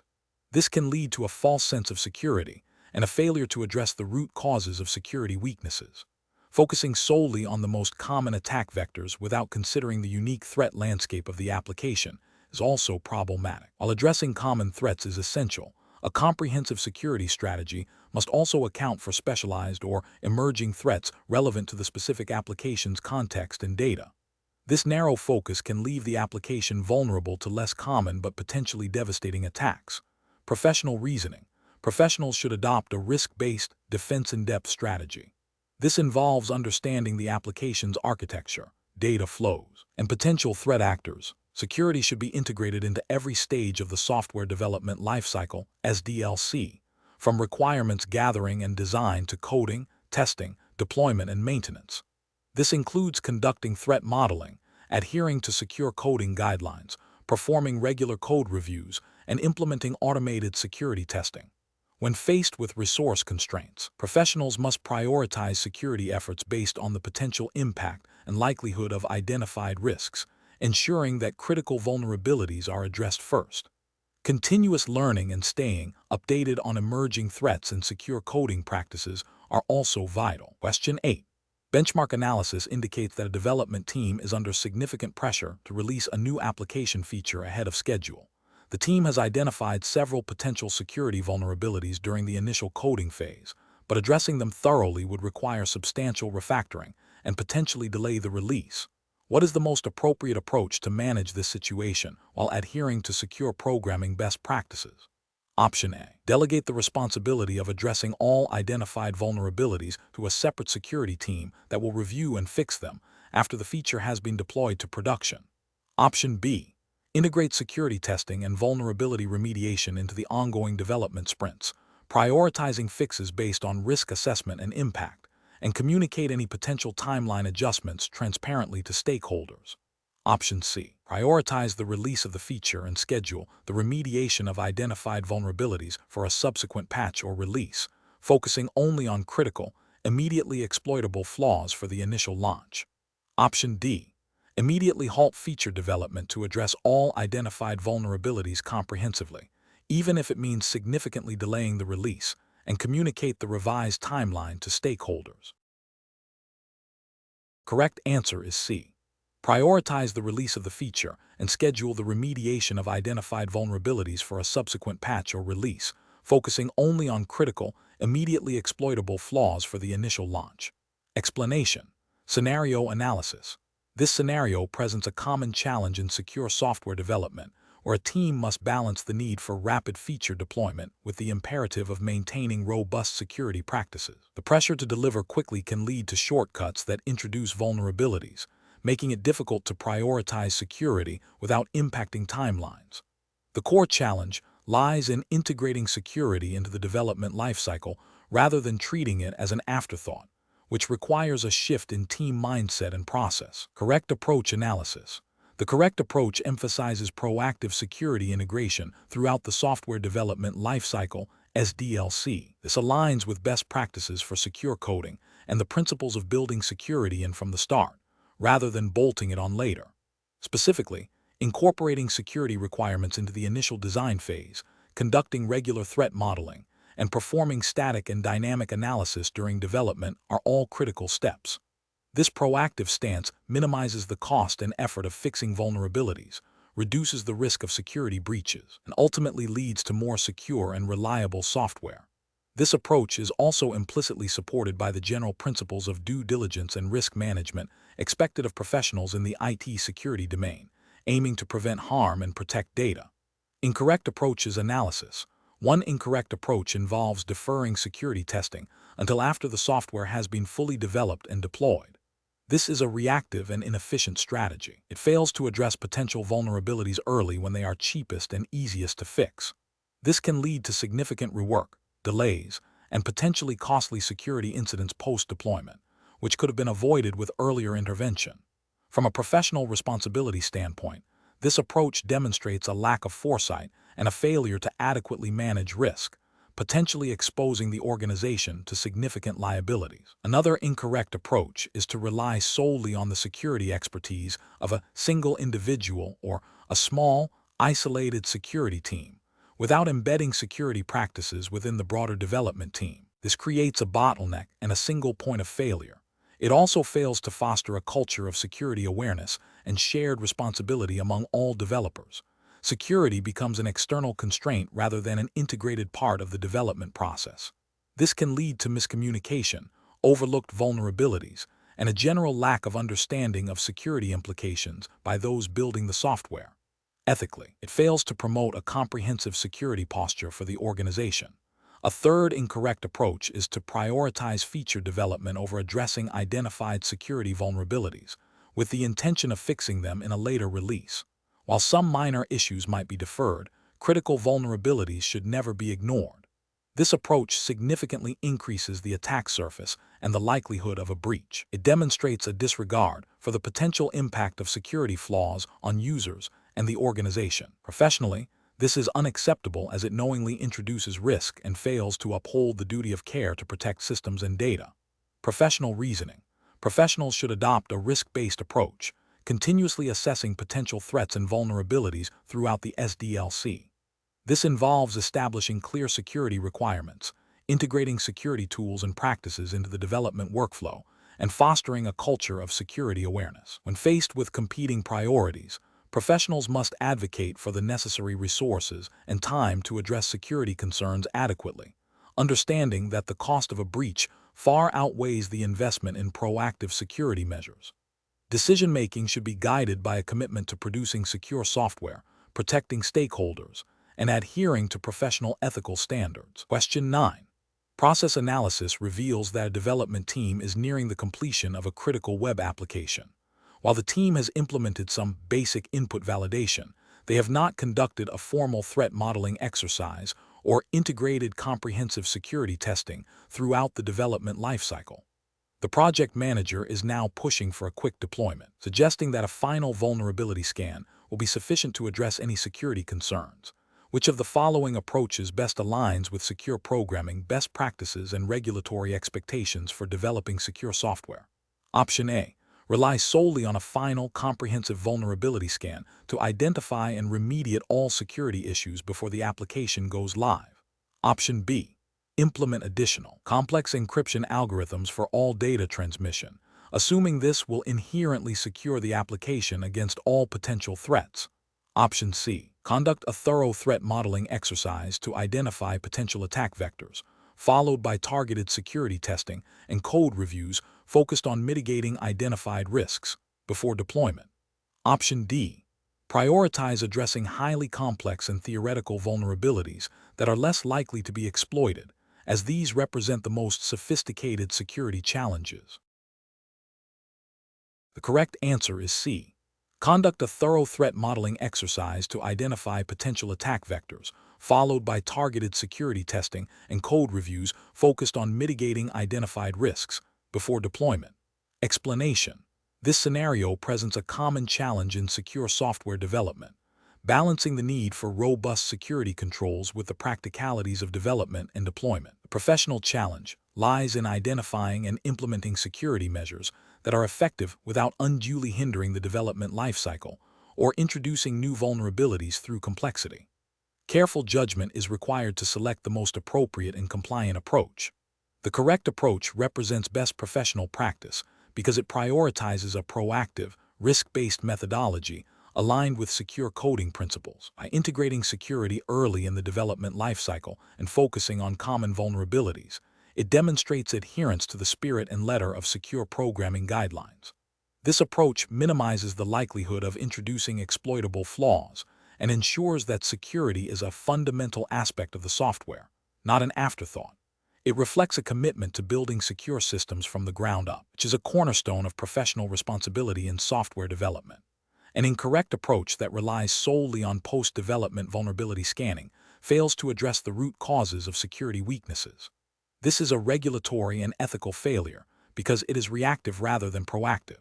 This can lead to a false sense of security and a failure to address the root causes of security weaknesses. Focusing solely on the most common attack vectors without considering the unique threat landscape of the application is also problematic. While addressing common threats is essential, a comprehensive security strategy must also account for specialized or emerging threats relevant to the specific application's context and data. This narrow focus can leave the application vulnerable to less common but potentially devastating attacks. Professional reasoning. Professionals should adopt a risk-based, defense-in-depth strategy. This involves understanding the application's architecture, data flows, and potential threat actors. Security should be integrated into every stage of the software development lifecycle, SDLC, from requirements gathering and design to coding, testing, deployment, and maintenance. This includes conducting threat modeling, adhering to secure coding guidelines, performing regular code reviews, and implementing automated security testing. When faced with resource constraints, professionals must prioritize security efforts based on the potential impact and likelihood of identified risks, ensuring that critical vulnerabilities are addressed first. Continuous learning and staying updated on emerging threats and secure coding practices are also vital. Question 8. Benchmark analysis indicates that a development team is under significant pressure to release a new application feature ahead of schedule. The team has identified several potential security vulnerabilities during the initial coding phase, but addressing them thoroughly would require substantial refactoring and potentially delay the release. What is the most appropriate approach to manage this situation while adhering to secure programming best practices? Option A. Delegate the responsibility of addressing all identified vulnerabilities to a separate security team that will review and fix them after the feature has been deployed to production. Option B. Integrate security testing and vulnerability remediation into the ongoing development sprints, prioritizing fixes based on risk assessment and impact, and communicate any potential timeline adjustments transparently to stakeholders. Option C. Prioritize the release of the feature and schedule the remediation of identified vulnerabilities for a subsequent patch or release, focusing only on critical, immediately exploitable flaws for the initial launch. Option D. Immediately halt feature development to address all identified vulnerabilities comprehensively, even if it means significantly delaying the release, and communicate the revised timeline to stakeholders. Correct answer is C. Prioritize the release of the feature and schedule the remediation of identified vulnerabilities for a subsequent patch or release, focusing only on critical, immediately exploitable flaws for the initial launch. Explanation. Scenario analysis. This scenario presents a common challenge in secure software development, where a team must balance the need for rapid feature deployment with the imperative of maintaining robust security practices. The pressure to deliver quickly can lead to shortcuts that introduce vulnerabilities, making it difficult to prioritize security without impacting timelines. The core challenge lies in integrating security into the development lifecycle rather than treating it as an afterthought, which requires a shift in team mindset and process. Correct approach analysis. The correct approach emphasizes proactive security integration throughout the software development lifecycle, SDLC. This aligns with best practices for secure coding and the principles of building security in from the start, rather than bolting it on later. Specifically, incorporating security requirements into the initial design phase, conducting regular threat modeling, and performing static and dynamic analysis during development are all critical steps. This proactive stance minimizes the cost and effort of fixing vulnerabilities, reduces the risk of security breaches, and ultimately leads to more secure and reliable software. This approach is also implicitly supported by the general principles of due diligence and risk management expected of professionals in the IT security domain, aiming to prevent harm and protect data. Incorrect approaches analysis. One incorrect approach involves deferring security testing until after the software has been fully developed and deployed. This is a reactive and inefficient strategy. It fails to address potential vulnerabilities early when they are cheapest and easiest to fix. This can lead to significant rework, delays, and potentially costly security incidents post-deployment, which could have been avoided with earlier intervention. From a professional responsibility standpoint, this approach demonstrates a lack of foresight and a failure to adequately manage risk, potentially exposing the organization to significant liabilities. Another incorrect approach is to rely solely on the security expertise of a single individual or a small, isolated security team, without embedding security practices within the broader development team. This creates a bottleneck and a single point of failure. It also fails to foster a culture of security awareness and shared responsibility among all developers. Security becomes an external constraint rather than an integrated part of the development process. This can lead to miscommunication, overlooked vulnerabilities, and a general lack of understanding of security implications by those building the software. Ethically, it fails to promote a comprehensive security posture for the organization. A third incorrect approach is to prioritize feature development over addressing identified security vulnerabilities, with the intention of fixing them in a later release. While some minor issues might be deferred, critical vulnerabilities should never be ignored. This approach significantly increases the attack surface and the likelihood of a breach. It demonstrates a disregard for the potential impact of security flaws on users and the organization. Professionally, this is unacceptable as it knowingly introduces risk and fails to uphold the duty of care to protect systems and data. Professional reasoning. Professionals should adopt a risk-based approach, continuously assessing potential threats and vulnerabilities throughout the SDLC. This involves establishing clear security requirements, integrating security tools and practices into the development workflow, and fostering a culture of security awareness. When faced with competing priorities, professionals must advocate for the necessary resources and time to address security concerns adequately, understanding that the cost of a breach far outweighs the investment in proactive security measures. Decision-making should be guided by a commitment to producing secure software, protecting stakeholders, and adhering to professional ethical standards. Question 9. Process analysis reveals that a development team is nearing the completion of a critical web application. While the team has implemented some basic input validation, they have not conducted a formal threat modeling exercise or integrated comprehensive security testing throughout the development lifecycle. The project manager is now pushing for a quick deployment, suggesting that a final vulnerability scan will be sufficient to address any security concerns. Which of the following approaches best aligns with secure programming best practices and regulatory expectations for developing secure software? Option A. Rely solely on a final, comprehensive vulnerability scan to identify and remediate all security issues before the application goes live. Option B. Implement additional, complex encryption algorithms for all data transmission, assuming this will inherently secure the application against all potential threats. Option C. Conduct a thorough threat modeling exercise to identify potential attack vectors, followed by targeted security testing and code reviews focused on mitigating identified risks before deployment. Option D. Prioritize addressing highly complex and theoretical vulnerabilities that are less likely to be exploited, as these represent the most sophisticated security challenges. The correct answer is C. Conduct a thorough threat modeling exercise to identify potential attack vectors, followed by targeted security testing and code reviews focused on mitigating identified risks before deployment. Explanation. This scenario presents a common challenge in secure software development, balancing the need for robust security controls with the practicalities of development and deployment. The professional challenge lies in identifying and implementing security measures that are effective without unduly hindering the development lifecycle or introducing new vulnerabilities through complexity. Careful judgment is required to select the most appropriate and compliant approach. The correct approach represents best professional practice because it prioritizes a proactive, risk-based methodology aligned with secure coding principles. By integrating security early in the development lifecycle and focusing on common vulnerabilities, it demonstrates adherence to the spirit and letter of secure programming guidelines. This approach minimizes the likelihood of introducing exploitable flaws and ensures that security is a fundamental aspect of the software, not an afterthought. It reflects a commitment to building secure systems from the ground up, which is a cornerstone of professional responsibility in software development. An incorrect approach that relies solely on post-development vulnerability scanning fails to address the root causes of security weaknesses. This is a regulatory and ethical failure because it is reactive rather than proactive.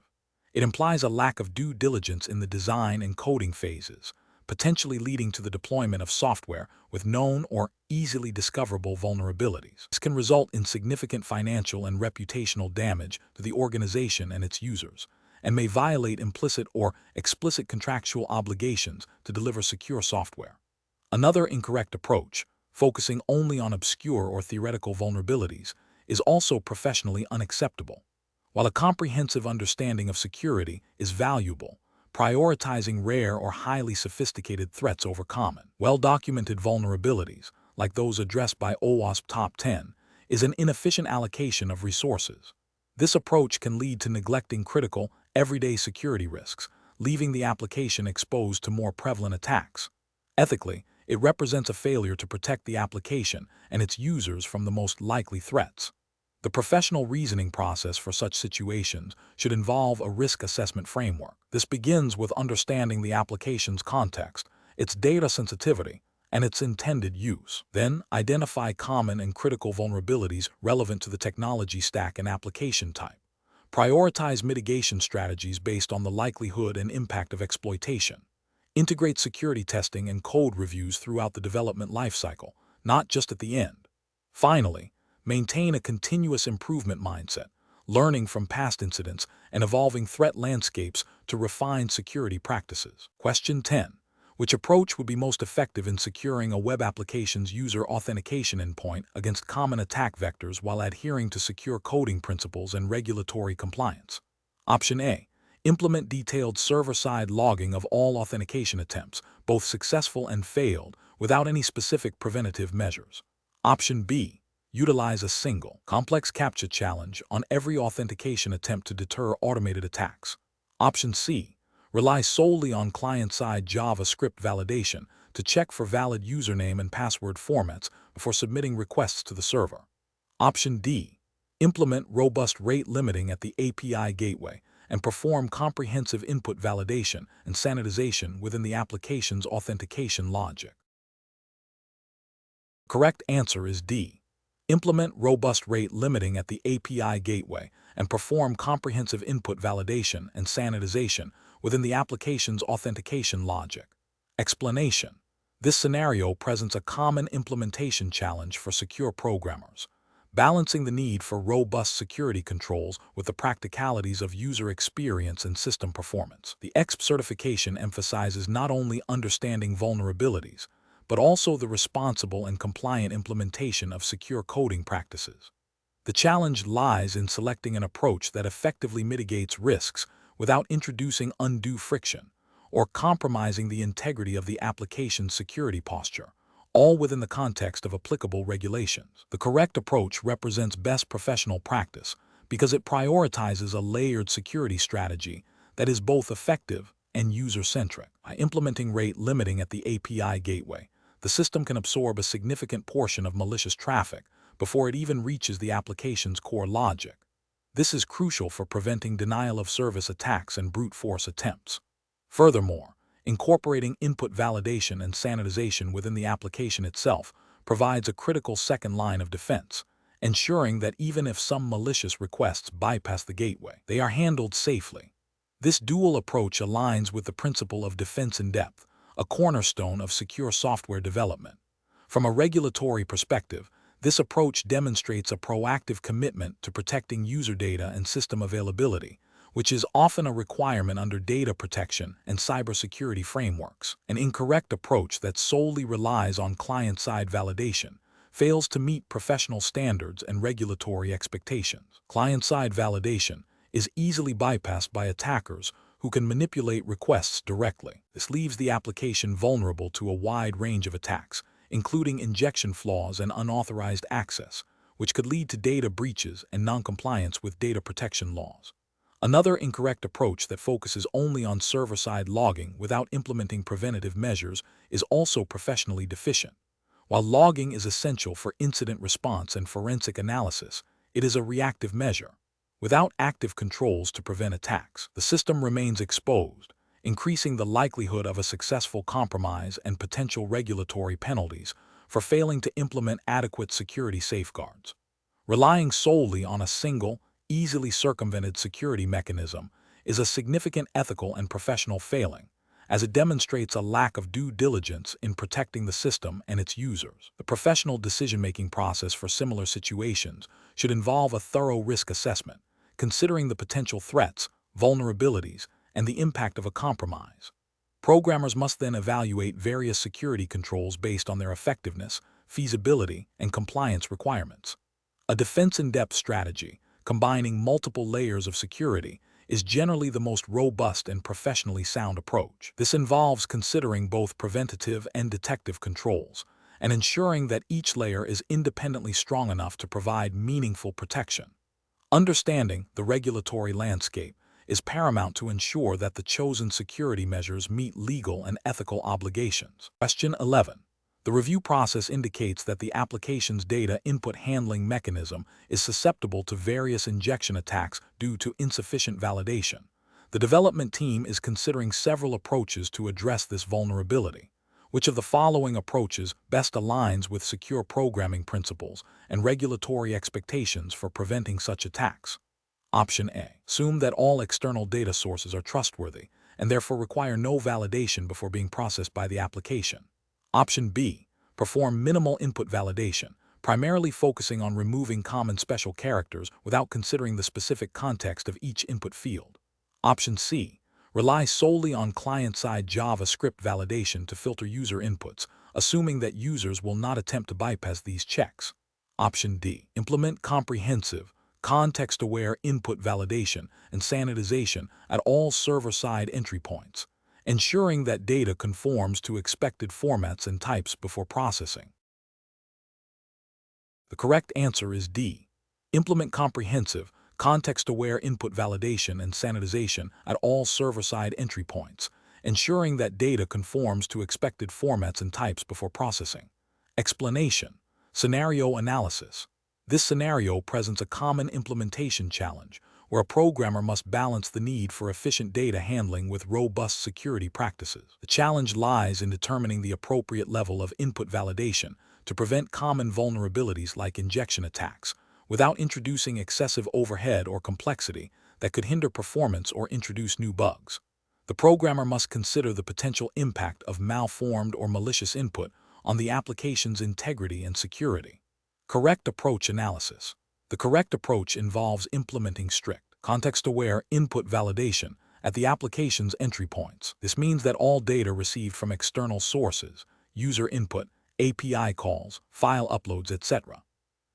It implies a lack of due diligence in the design and coding phases, potentially leading to the deployment of software with known or easily discoverable vulnerabilities. This can result in significant financial and reputational damage to the organization and its users, and may violate implicit or explicit contractual obligations to deliver secure software. Another incorrect approach, focusing only on obscure or theoretical vulnerabilities, is also professionally unacceptable. While a comprehensive understanding of security is valuable, prioritizing rare or highly sophisticated threats over common, well-documented vulnerabilities, like those addressed by OWASP Top 10, is an inefficient allocation of resources. This approach can lead to neglecting critical, everyday security risks, leaving the application exposed to more prevalent attacks. Ethically, it represents a failure to protect the application and its users from the most likely threats. The professional reasoning process for such situations should involve a risk assessment framework. This begins with understanding the application's context, its data sensitivity, and its intended use. Then, identify common and critical vulnerabilities relevant to the technology stack and application type. Prioritize mitigation strategies based on the likelihood and impact of exploitation. Integrate security testing and code reviews throughout the development lifecycle, not just at the end. Finally, maintain a continuous improvement mindset, learning from past incidents and evolving threat landscapes to refine security practices. Question 10. Which approach would be most effective in securing a web application's user authentication endpoint against common attack vectors while adhering to secure coding principles and regulatory compliance? Option A. Implement detailed server-side logging of all authentication attempts, both successful and failed, without any specific preventative measures. Option B. Utilize a single, complex CAPTCHA challenge on every authentication attempt to deter automated attacks. Option C. Rely solely on client-side JavaScript validation to check for valid username and password formats before submitting requests to the server. Option D. Implement robust rate limiting at the API gateway and perform comprehensive input validation and sanitization within the application's authentication logic. Correct answer is D. Implement robust rate limiting at the API gateway and perform comprehensive input validation and sanitization within the application's authentication logic. Explanation. This scenario presents a common implementation challenge for secure programmers, balancing the need for robust security controls with the practicalities of user experience and system performance. The ECSP certification emphasizes not only understanding vulnerabilities, but also the responsible and compliant implementation of secure coding practices. The challenge lies in selecting an approach that effectively mitigates risks without introducing undue friction or compromising the integrity of the application's security posture, all within the context of applicable regulations. The correct approach represents best professional practice because it prioritizes a layered security strategy that is both effective and user-centric. By implementing rate limiting at the API gateway, the system can absorb a significant portion of malicious traffic before it even reaches the application's core logic. This is crucial for preventing denial-of-service attacks and brute force attempts. Furthermore, incorporating input validation and sanitization within the application itself provides a critical second line of defense, ensuring that even if some malicious requests bypass the gateway, they are handled safely. This dual approach aligns with the principle of defense in depth, a cornerstone of secure software development. From a regulatory perspective, this approach demonstrates a proactive commitment to protecting user data and system availability, which is often a requirement under data protection and cybersecurity frameworks. An incorrect approach that solely relies on client-side validation fails to meet professional standards and regulatory expectations. Client-side validation is easily bypassed by attackers who can manipulate requests directly. This leaves the application vulnerable to a wide range of attacks, including injection flaws and unauthorized access, which could lead to data breaches and noncompliance with data protection laws. Another incorrect approach that focuses only on server-side logging without implementing preventative measures is also professionally deficient. While logging is essential for incident response and forensic analysis, it is a reactive measure. Without active controls to prevent attacks, the system remains exposed, increasing the likelihood of a successful compromise and potential regulatory penalties for failing to implement adequate security safeguards. Relying solely on a single, easily circumvented security mechanism is a significant ethical and professional failing, as it demonstrates a lack of due diligence in protecting the system and its users. The professional decision-making process for similar situations should involve a thorough risk assessment, considering the potential threats, vulnerabilities, and the impact of a compromise. Programmers must then evaluate various security controls based on their effectiveness, feasibility, and compliance requirements. A defense-in-depth strategy, combining multiple layers of security, is generally the most robust and professionally sound approach. This involves considering both preventative and detective controls, and ensuring that each layer is independently strong enough to provide meaningful protection. Understanding the regulatory landscape is paramount to ensure that the chosen security measures meet legal and ethical obligations. Question 11. The review process indicates that the application's data input handling mechanism is susceptible to various injection attacks due to insufficient validation. The development team is considering several approaches to address this vulnerability. Which of the following approaches best aligns with secure programming principles and regulatory expectations for preventing such attacks? Option A. Assume that all external data sources are trustworthy and therefore require no validation before being processed by the application. Option B. Perform minimal input validation, primarily focusing on removing common special characters without considering the specific context of each input field. Option C. Rely solely on client-side JavaScript validation to filter user inputs, assuming that users will not attempt to bypass these checks. Option D. Implement comprehensive, context-aware input validation and sanitization at all server-side entry points, ensuring that data conforms to expected formats and types before processing. The correct answer is D. Implement comprehensive, context-aware input validation and sanitization at all server-side entry points, ensuring that data conforms to expected formats and types before processing. Explanation. Scenario analysis. This scenario presents a common implementation challenge where a programmer must balance the need for efficient data handling with robust security practices. The challenge lies in determining the appropriate level of input validation to prevent common vulnerabilities like injection attacks, without introducing excessive overhead or complexity that could hinder performance or introduce new bugs. The programmer must consider the potential impact of malformed or malicious input on the application's integrity and security. Correct approach analysis. The correct approach involves implementing strict, context-aware input validation at the application's entry points. This means that all data received from external sources, user input, API calls, file uploads, etc.,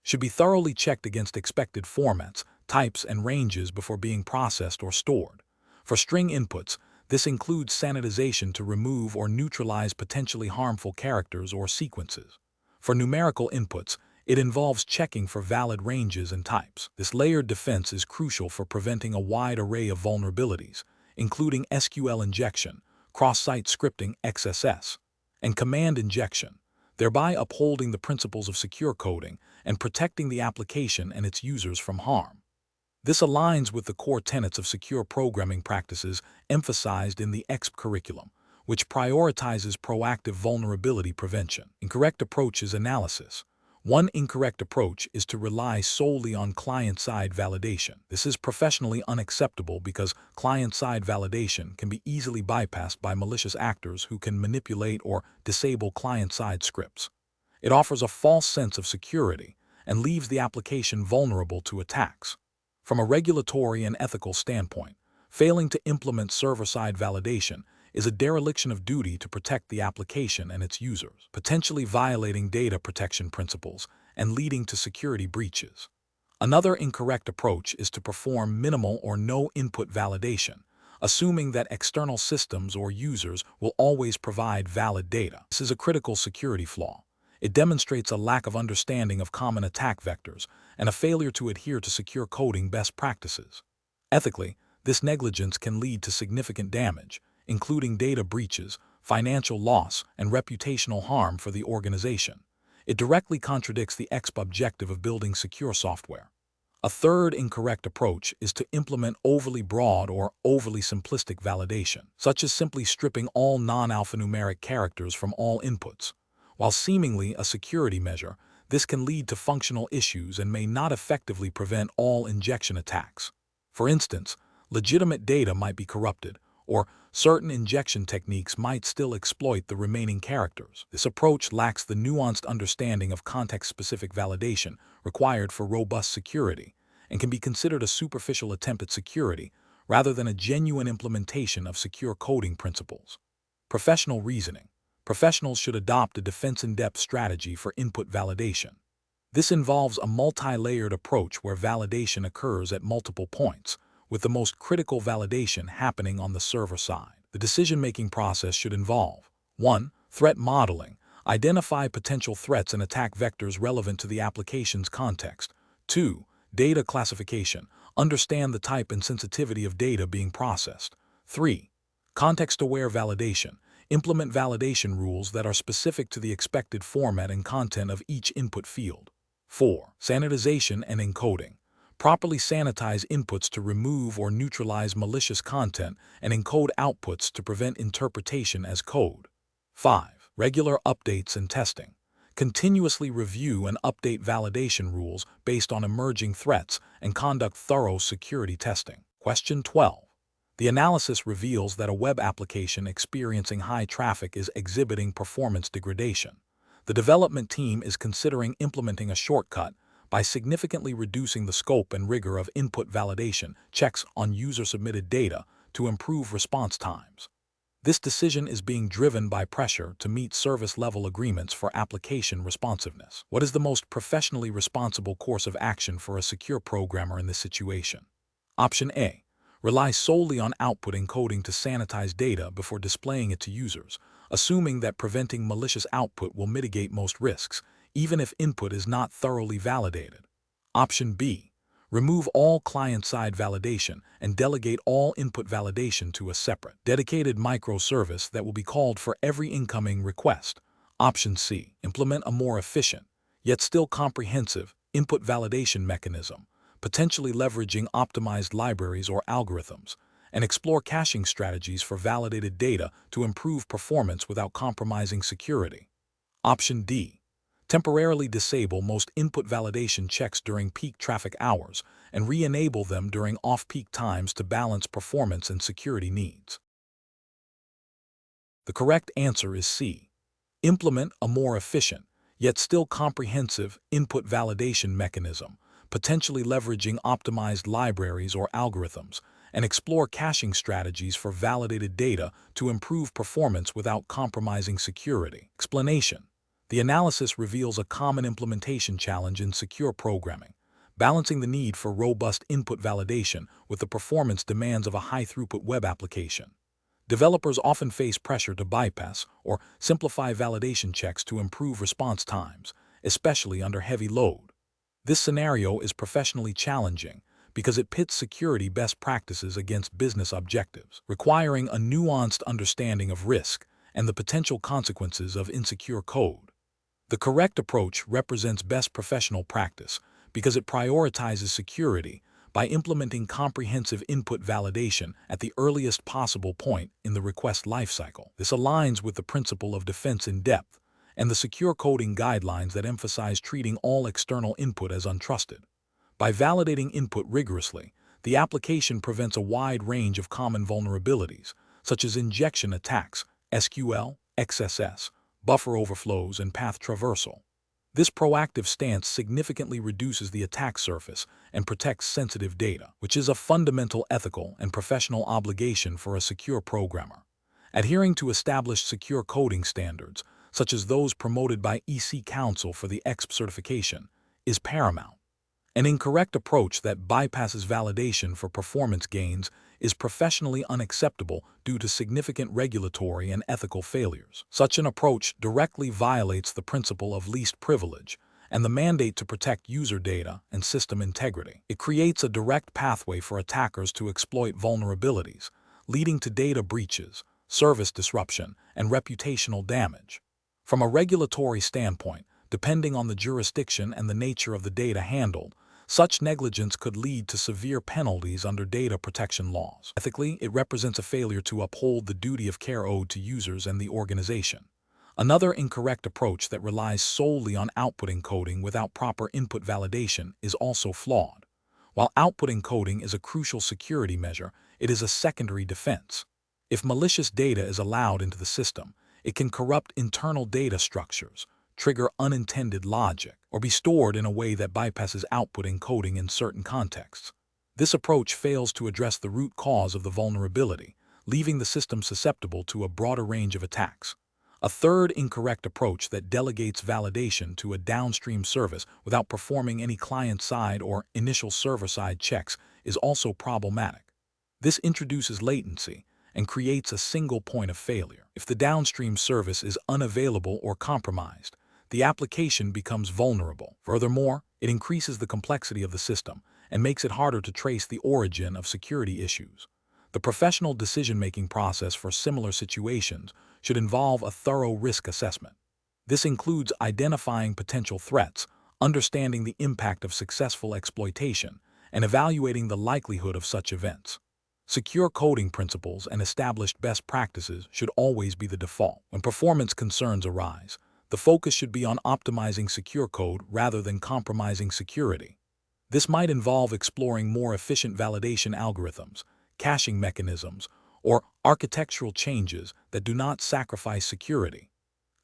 should be thoroughly checked against expected formats, types, and ranges before being processed or stored. For string inputs, this includes sanitization to remove or neutralize potentially harmful characters or sequences. For numerical inputs, it involves checking for valid ranges and types. This layered defense is crucial for preventing a wide array of vulnerabilities, including SQL injection, cross-site scripting (XSS), and command injection, thereby upholding the principles of secure coding and protecting the application and its users from harm. This aligns with the core tenets of secure programming practices emphasized in the ECSP curriculum, which prioritizes proactive vulnerability prevention. Incorrect approaches analysis. One incorrect approach is to rely solely on client-side validation. This is professionally unacceptable because client-side validation can be easily bypassed by malicious actors who can manipulate or disable client-side scripts. It offers a false sense of security and leaves the application vulnerable to attacks. From a regulatory and ethical standpoint, failing to implement server-side validation is a dereliction of duty to protect the application and its users, potentially violating data protection principles and leading to security breaches. Another incorrect approach is to perform minimal or no input validation, assuming that external systems or users will always provide valid data. This is a critical security flaw. It demonstrates a lack of understanding of common attack vectors and a failure to adhere to secure coding best practices. Ethically, this negligence can lead to significant damage, including data breaches, financial loss, and reputational harm for the organization. It directly contradicts the ECSP objective of building secure software. A third incorrect approach is to implement overly broad or overly simplistic validation, such as simply stripping all non-alphanumeric characters from all inputs. While seemingly a security measure, this can lead to functional issues and may not effectively prevent all injection attacks. For instance, legitimate data might be corrupted, or certain injection techniques might still exploit the remaining characters. This approach lacks the nuanced understanding of context-specific validation required for robust security and can be considered a superficial attempt at security rather than a genuine implementation of secure coding principles. Professional reasoning. Professionals should adopt a defense-in-depth strategy for input validation. This involves a multi-layered approach where validation occurs at multiple points, with the most critical validation happening on the server side. The decision-making process should involve 1. Threat modeling. Identify potential threats and attack vectors relevant to the application's context. 2. Data classification. Understand the type and sensitivity of data being processed. 3. Context-aware validation. Implement validation rules that are specific to the expected format and content of each input field. 4. Sanitization and encoding. Properly sanitize inputs to remove or neutralize malicious content and encode outputs to prevent interpretation as code. 5. Regular updates and testing. Continuously review and update validation rules based on emerging threats and conduct thorough security testing. Question 12. The analysis reveals that a web application experiencing high traffic is exhibiting performance degradation. The development team is considering implementing a shortcut by significantly reducing the scope and rigor of input validation checks on user-submitted data to improve response times. This decision is being driven by pressure to meet service-level agreements for application responsiveness. What is the most professionally responsible course of action for a secure programmer in this situation? Option A. Rely solely on output encoding to sanitize data before displaying it to users, assuming that preventing malicious output will mitigate most risks, even if input is not thoroughly validated. Option B. Remove all client-side validation and delegate all input validation to a separate, dedicated microservice that will be called for every incoming request. Option C. Implement a more efficient, yet still comprehensive, input validation mechanism, potentially leveraging optimized libraries or algorithms, and explore caching strategies for validated data to improve performance without compromising security. Option D. Temporarily disable most input validation checks during peak traffic hours and re-enable them during off-peak times to balance performance and security needs. The correct answer is C. Implement a more efficient, yet still comprehensive, input validation mechanism, potentially leveraging optimized libraries or algorithms, and explore caching strategies for validated data to improve performance without compromising security. Explanation. The analysis reveals a common implementation challenge in secure programming, balancing the need for robust input validation with the performance demands of a high-throughput web application. Developers often face pressure to bypass or simplify validation checks to improve response times, especially under heavy load. This scenario is professionally challenging because it pits security best practices against business objectives, requiring a nuanced understanding of risk and the potential consequences of insecure code. The correct approach represents best professional practice because it prioritizes security by implementing comprehensive input validation at the earliest possible point in the request lifecycle. This aligns with the principle of defense in depth and the secure coding guidelines that emphasize treating all external input as untrusted. By validating input rigorously, the application prevents a wide range of common vulnerabilities, such as injection attacks, SQL, XSS, buffer overflows, and path traversal. This proactive stance significantly reduces the attack surface and protects sensitive data, which is a fundamental ethical and professional obligation for a secure programmer. Adhering to established secure coding standards, such as those promoted by EC Council for the ECSP certification, is paramount. An incorrect approach that bypasses validation for performance gains is professionally unacceptable due to significant regulatory and ethical failures. Such an approach directly violates the principle of least privilege and the mandate to protect user data and system integrity. It creates a direct pathway for attackers to exploit vulnerabilities, leading to data breaches, service disruption, and reputational damage. From a regulatory standpoint, depending on the jurisdiction and the nature of the data handled, such negligence could lead to severe penalties under data protection laws. Ethically, it represents a failure to uphold the duty of care owed to users and the organization. Another incorrect approach that relies solely on outputting coding without proper input validation is also flawed. While outputting coding is a crucial security measure, it is a secondary defense. If malicious data is allowed into the system, it can corrupt internal data structures, trigger unintended logic, or be stored in a way that bypasses outputting coding in certain contexts. This approach fails to address the root cause of the vulnerability, leaving the system susceptible to a broader range of attacks. A third incorrect approach that delegates validation to a downstream service without performing any client-side or initial server-side checks is also problematic. This introduces latency and creates a single point of failure. If the downstream service is unavailable or compromised, the application becomes vulnerable. Furthermore, it increases the complexity of the system and makes it harder to trace the origin of security issues. The professional decision-making process for similar situations should involve a thorough risk assessment. This includes identifying potential threats, understanding the impact of successful exploitation, and evaluating the likelihood of such events. Secure coding principles and established best practices should always be the default. When performance concerns arise, the focus should be on optimizing secure code rather than compromising security. This might involve exploring more efficient validation algorithms, caching mechanisms, or architectural changes that do not sacrifice security.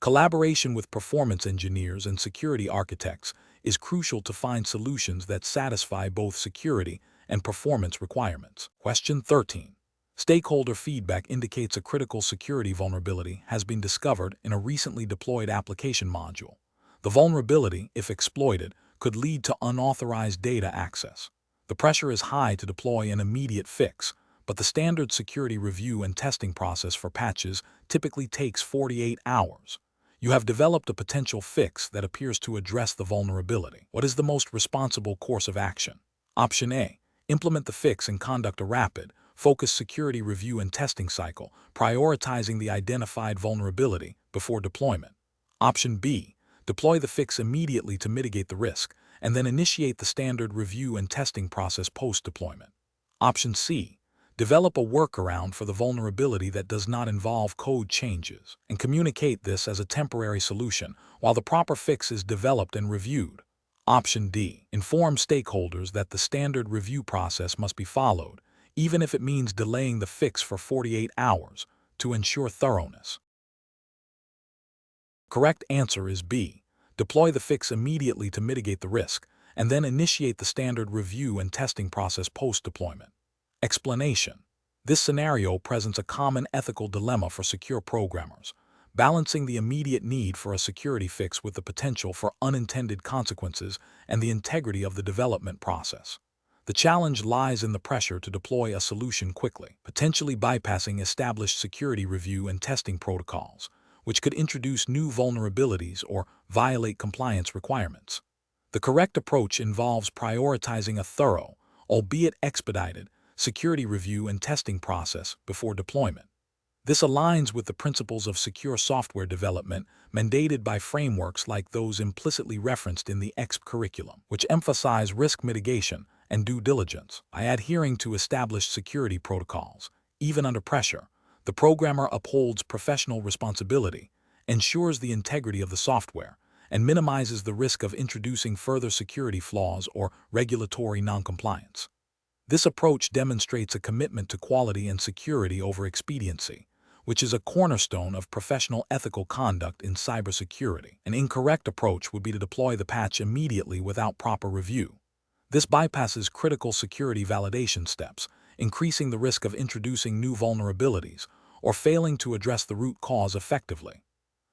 Collaboration with performance engineers and security architects is crucial to find solutions that satisfy both security and performance requirements. Question 13. Stakeholder feedback indicates a critical security vulnerability has been discovered in a recently deployed application module. The vulnerability, if exploited, could lead to unauthorized data access. The pressure is high to deploy an immediate fix, but the standard security review and testing process for patches typically takes 48 hours. You have developed a potential fix that appears to address the vulnerability. What is the most responsible course of action? Option A. Implement the fix and conduct a rapid, focused security review and testing cycle, prioritizing the identified vulnerability before deployment. Option B. Deploy the fix immediately to mitigate the risk, and then initiate the standard review and testing process post-deployment. Option C. Develop a workaround for the vulnerability that does not involve code changes, and communicate this as a temporary solution while the proper fix is developed and reviewed. Option D. Inform stakeholders that the standard review process must be followed, even if it means delaying the fix for 48 hours, to ensure thoroughness. Correct answer is B. Deploy the fix immediately to mitigate the risk, and then initiate the standard review and testing process post-deployment. Explanation. This scenario presents a common ethical dilemma for secure programmers, balancing the immediate need for a security fix with the potential for unintended consequences and the integrity of the development process. The challenge lies in the pressure to deploy a solution quickly, potentially bypassing established security review and testing protocols, which could introduce new vulnerabilities or violate compliance requirements. The correct approach involves prioritizing a thorough, albeit expedited, security review and testing process before deployment. This aligns with the principles of secure software development mandated by frameworks like those implicitly referenced in the ECSP curriculum, which emphasize risk mitigation and due diligence. By adhering to established security protocols, even under pressure, the programmer upholds professional responsibility, ensures the integrity of the software, and minimizes the risk of introducing further security flaws or regulatory noncompliance. This approach demonstrates a commitment to quality and security over expediency, which is a cornerstone of professional ethical conduct in cybersecurity. An incorrect approach would be to deploy the patch immediately without proper review. This bypasses critical security validation steps, increasing the risk of introducing new vulnerabilities or failing to address the root cause effectively.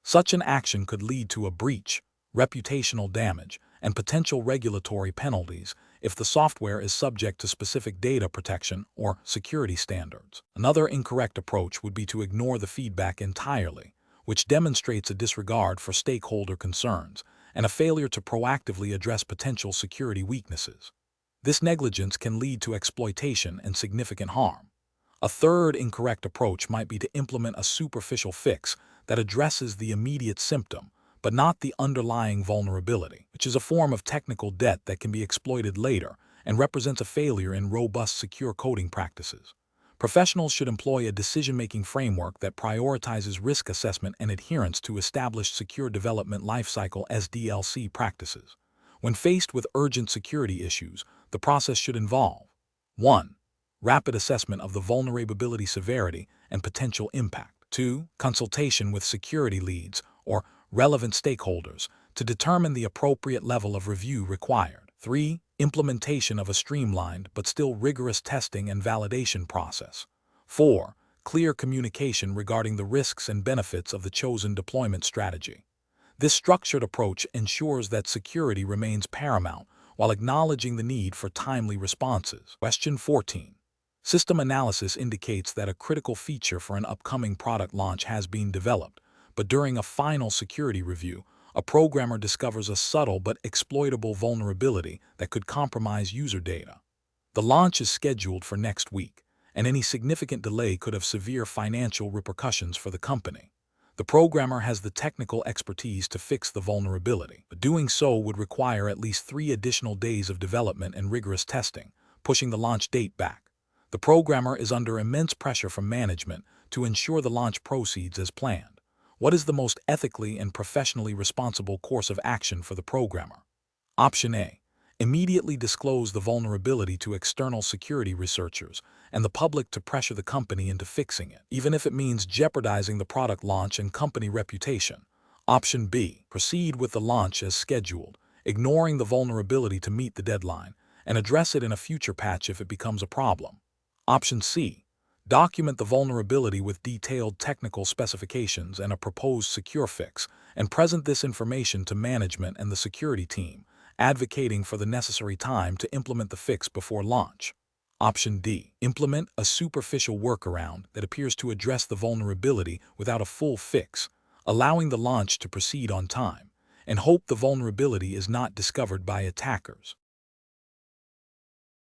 Such an action could lead to a breach, reputational damage, and potential regulatory penalties if the software is subject to specific data protection or security standards. Another incorrect approach would be to ignore the feedback entirely, which demonstrates a disregard for stakeholder concerns and a failure to proactively address potential security weaknesses. This negligence can lead to exploitation and significant harm. A third incorrect approach might be to implement a superficial fix that addresses the immediate symptom, but not the underlying vulnerability, which is a form of technical debt that can be exploited later and represents a failure in robust secure coding practices. Professionals should employ a decision-making framework that prioritizes risk assessment and adherence to established secure development lifecycle (SDLC) practices. When faced with urgent security issues, the process should involve 1. Rapid assessment of the vulnerability severity and potential impact. 2. Consultation with security leads or relevant stakeholders to determine the appropriate level of review required. 3. Implementation of a streamlined but still rigorous testing and validation process. 4. Clear communication regarding the risks and benefits of the chosen deployment strategy. This structured approach ensures that security remains paramount while acknowledging the need for timely responses. Question 14. System analysis indicates that a critical feature for an upcoming product launch has been developed, but during a final security review, a programmer discovers a subtle but exploitable vulnerability that could compromise user data. The launch is scheduled for next week, and any significant delay could have severe financial repercussions for the company. The programmer has the technical expertise to fix the vulnerability, but doing so would require at least 3 additional days of development and rigorous testing, pushing the launch date back. The programmer is under immense pressure from management to ensure the launch proceeds as planned. What is the most ethically and professionally responsible course of action for the programmer? Option A. Immediately disclose the vulnerability to external security researchers and the public to pressure the company into fixing it, even if it means jeopardizing the product launch and company reputation. Option B. Proceed with the launch as scheduled, ignoring the vulnerability to meet the deadline, and address it in a future patch if it becomes a problem. Option C. Document the vulnerability with detailed technical specifications and a proposed secure fix, and present this information to management and the security team, advocating for the necessary time to implement the fix before launch. Option D. Implement a superficial workaround that appears to address the vulnerability without a full fix, allowing the launch to proceed on time, and hope the vulnerability is not discovered by attackers.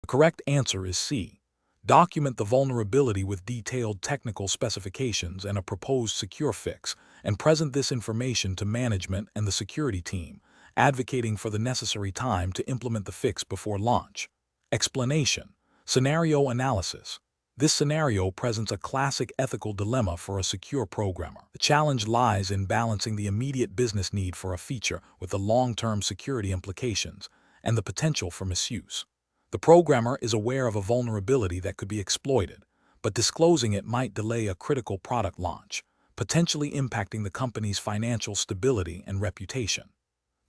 The correct answer is C. Document the vulnerability with detailed technical specifications and a proposed secure fix, and present this information to management and the security team, advocating for the necessary time to implement the fix before launch. Explanation. Scenario analysis. This scenario presents a classic ethical dilemma for a secure programmer. The challenge lies in balancing the immediate business need for a feature with the long-term security implications and the potential for misuse. The programmer is aware of a vulnerability that could be exploited, but disclosing it might delay a critical product launch, potentially impacting the company's financial stability and reputation.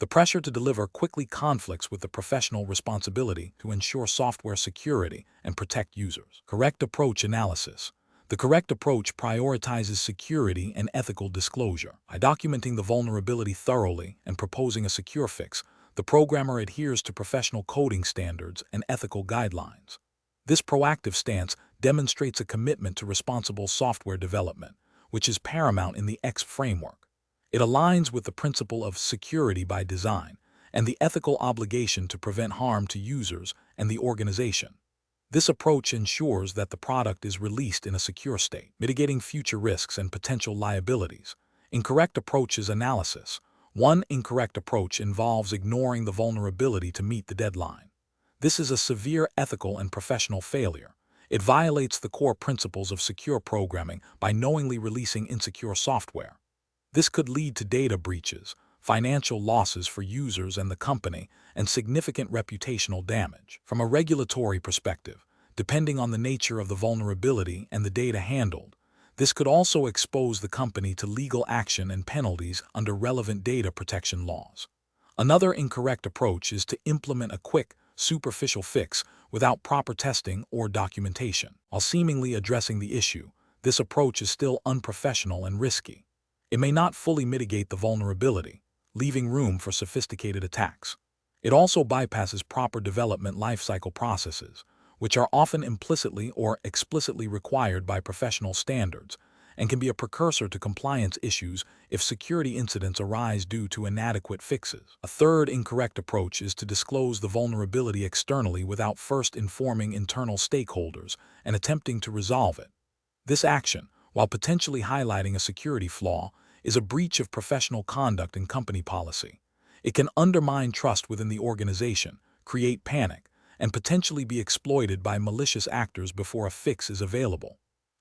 The pressure to deliver quickly conflicts with the professional responsibility to ensure software security and protect users. Correct approach analysis. The correct approach prioritizes security and ethical disclosure. By documenting the vulnerability thoroughly and proposing a secure fix, the programmer adheres to professional coding standards and ethical guidelines. This proactive stance demonstrates a commitment to responsible software development, which is paramount in the ECSP framework. It aligns with the principle of security by design and the ethical obligation to prevent harm to users and the organization. This approach ensures that the product is released in a secure state, mitigating future risks and potential liabilities. Incorrect approaches analysis. One incorrect approach involves ignoring the vulnerability to meet the deadline. This is a severe ethical and professional failure. It violates the core principles of secure programming by knowingly releasing insecure software. This could lead to data breaches, financial losses for users and the company, and significant reputational damage. From a regulatory perspective, depending on the nature of the vulnerability and the data handled, this could also expose the company to legal action and penalties under relevant data protection laws. Another incorrect approach is to implement a quick, superficial fix without proper testing or documentation. While seemingly addressing the issue, this approach is still unprofessional and risky. It may not fully mitigate the vulnerability, leaving room for sophisticated attacks. It also bypasses proper development lifecycle processes, which are often implicitly or explicitly required by professional standards, and can be a precursor to compliance issues if security incidents arise due to inadequate fixes. A third incorrect approach is to disclose the vulnerability externally without first informing internal stakeholders and attempting to resolve it. This action, while potentially highlighting a security flaw, is a breach of professional conduct and company policy. It can undermine trust within the organization, create panic, and potentially be exploited by malicious actors before a fix is available.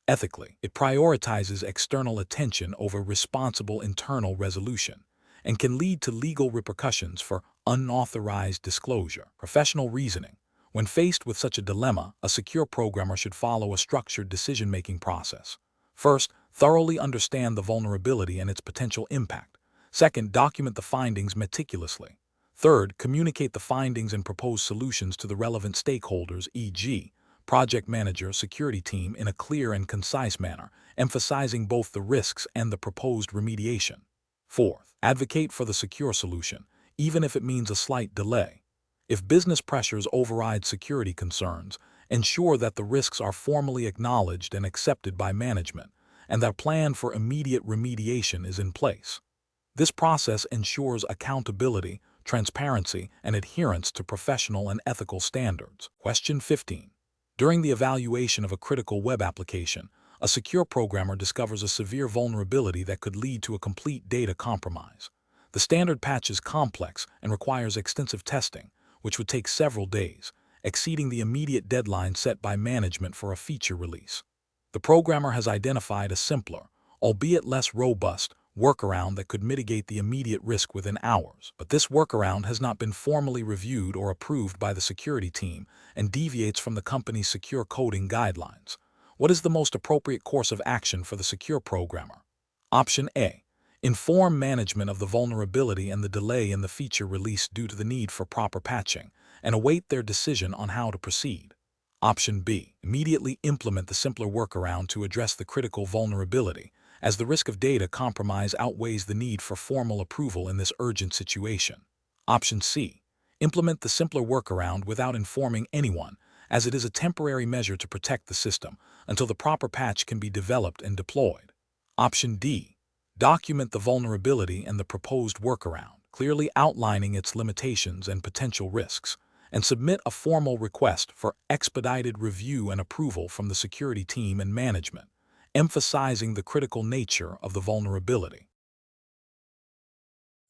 Ethically, it prioritizes external attention over responsible internal resolution and can lead to legal repercussions for unauthorized disclosure. Professional reasoning. When faced with such a dilemma, a secure programmer should follow a structured decision-making process. First, thoroughly understand the vulnerability and its potential impact. Second, document the findings meticulously. Third, communicate the findings and propose solutions to the relevant stakeholders, e.g., project manager, security team, in a clear and concise manner, emphasizing both the risks and the proposed remediation. Fourth, advocate for the secure solution, even if it means a slight delay. If business pressures override security concerns, ensure that the risks are formally acknowledged and accepted by management, and that a plan for immediate remediation is in place. This process ensures accountability, transparency, and adherence to professional and ethical standards. Question 15. During the evaluation of a critical web application, a secure programmer discovers a severe vulnerability that could lead to a complete data compromise. The standard patch is complex and requires extensive testing, which would take several days, exceeding the immediate deadline set by management for a feature release. The programmer has identified a simpler, albeit less robust, workaround that could mitigate the immediate risk within hours. But this workaround has not been formally reviewed or approved by the security team and deviates from the company's secure coding guidelines. What is the most appropriate course of action for the secure programmer? Option A. Inform management of the vulnerability and the delay in the feature release due to the need for proper patching, and await their decision on how to proceed. Option B. Immediately implement the simpler workaround to address the critical vulnerability, as the risk of data compromise outweighs the need for formal approval in this urgent situation. Option C. Implement the simpler workaround without informing anyone, as it is a temporary measure to protect the system until the proper patch can be developed and deployed. Option D. Document the vulnerability and the proposed workaround, clearly outlining its limitations and potential risks, and submit a formal request for expedited review and approval from the security team and management, emphasizing the critical nature of the vulnerability.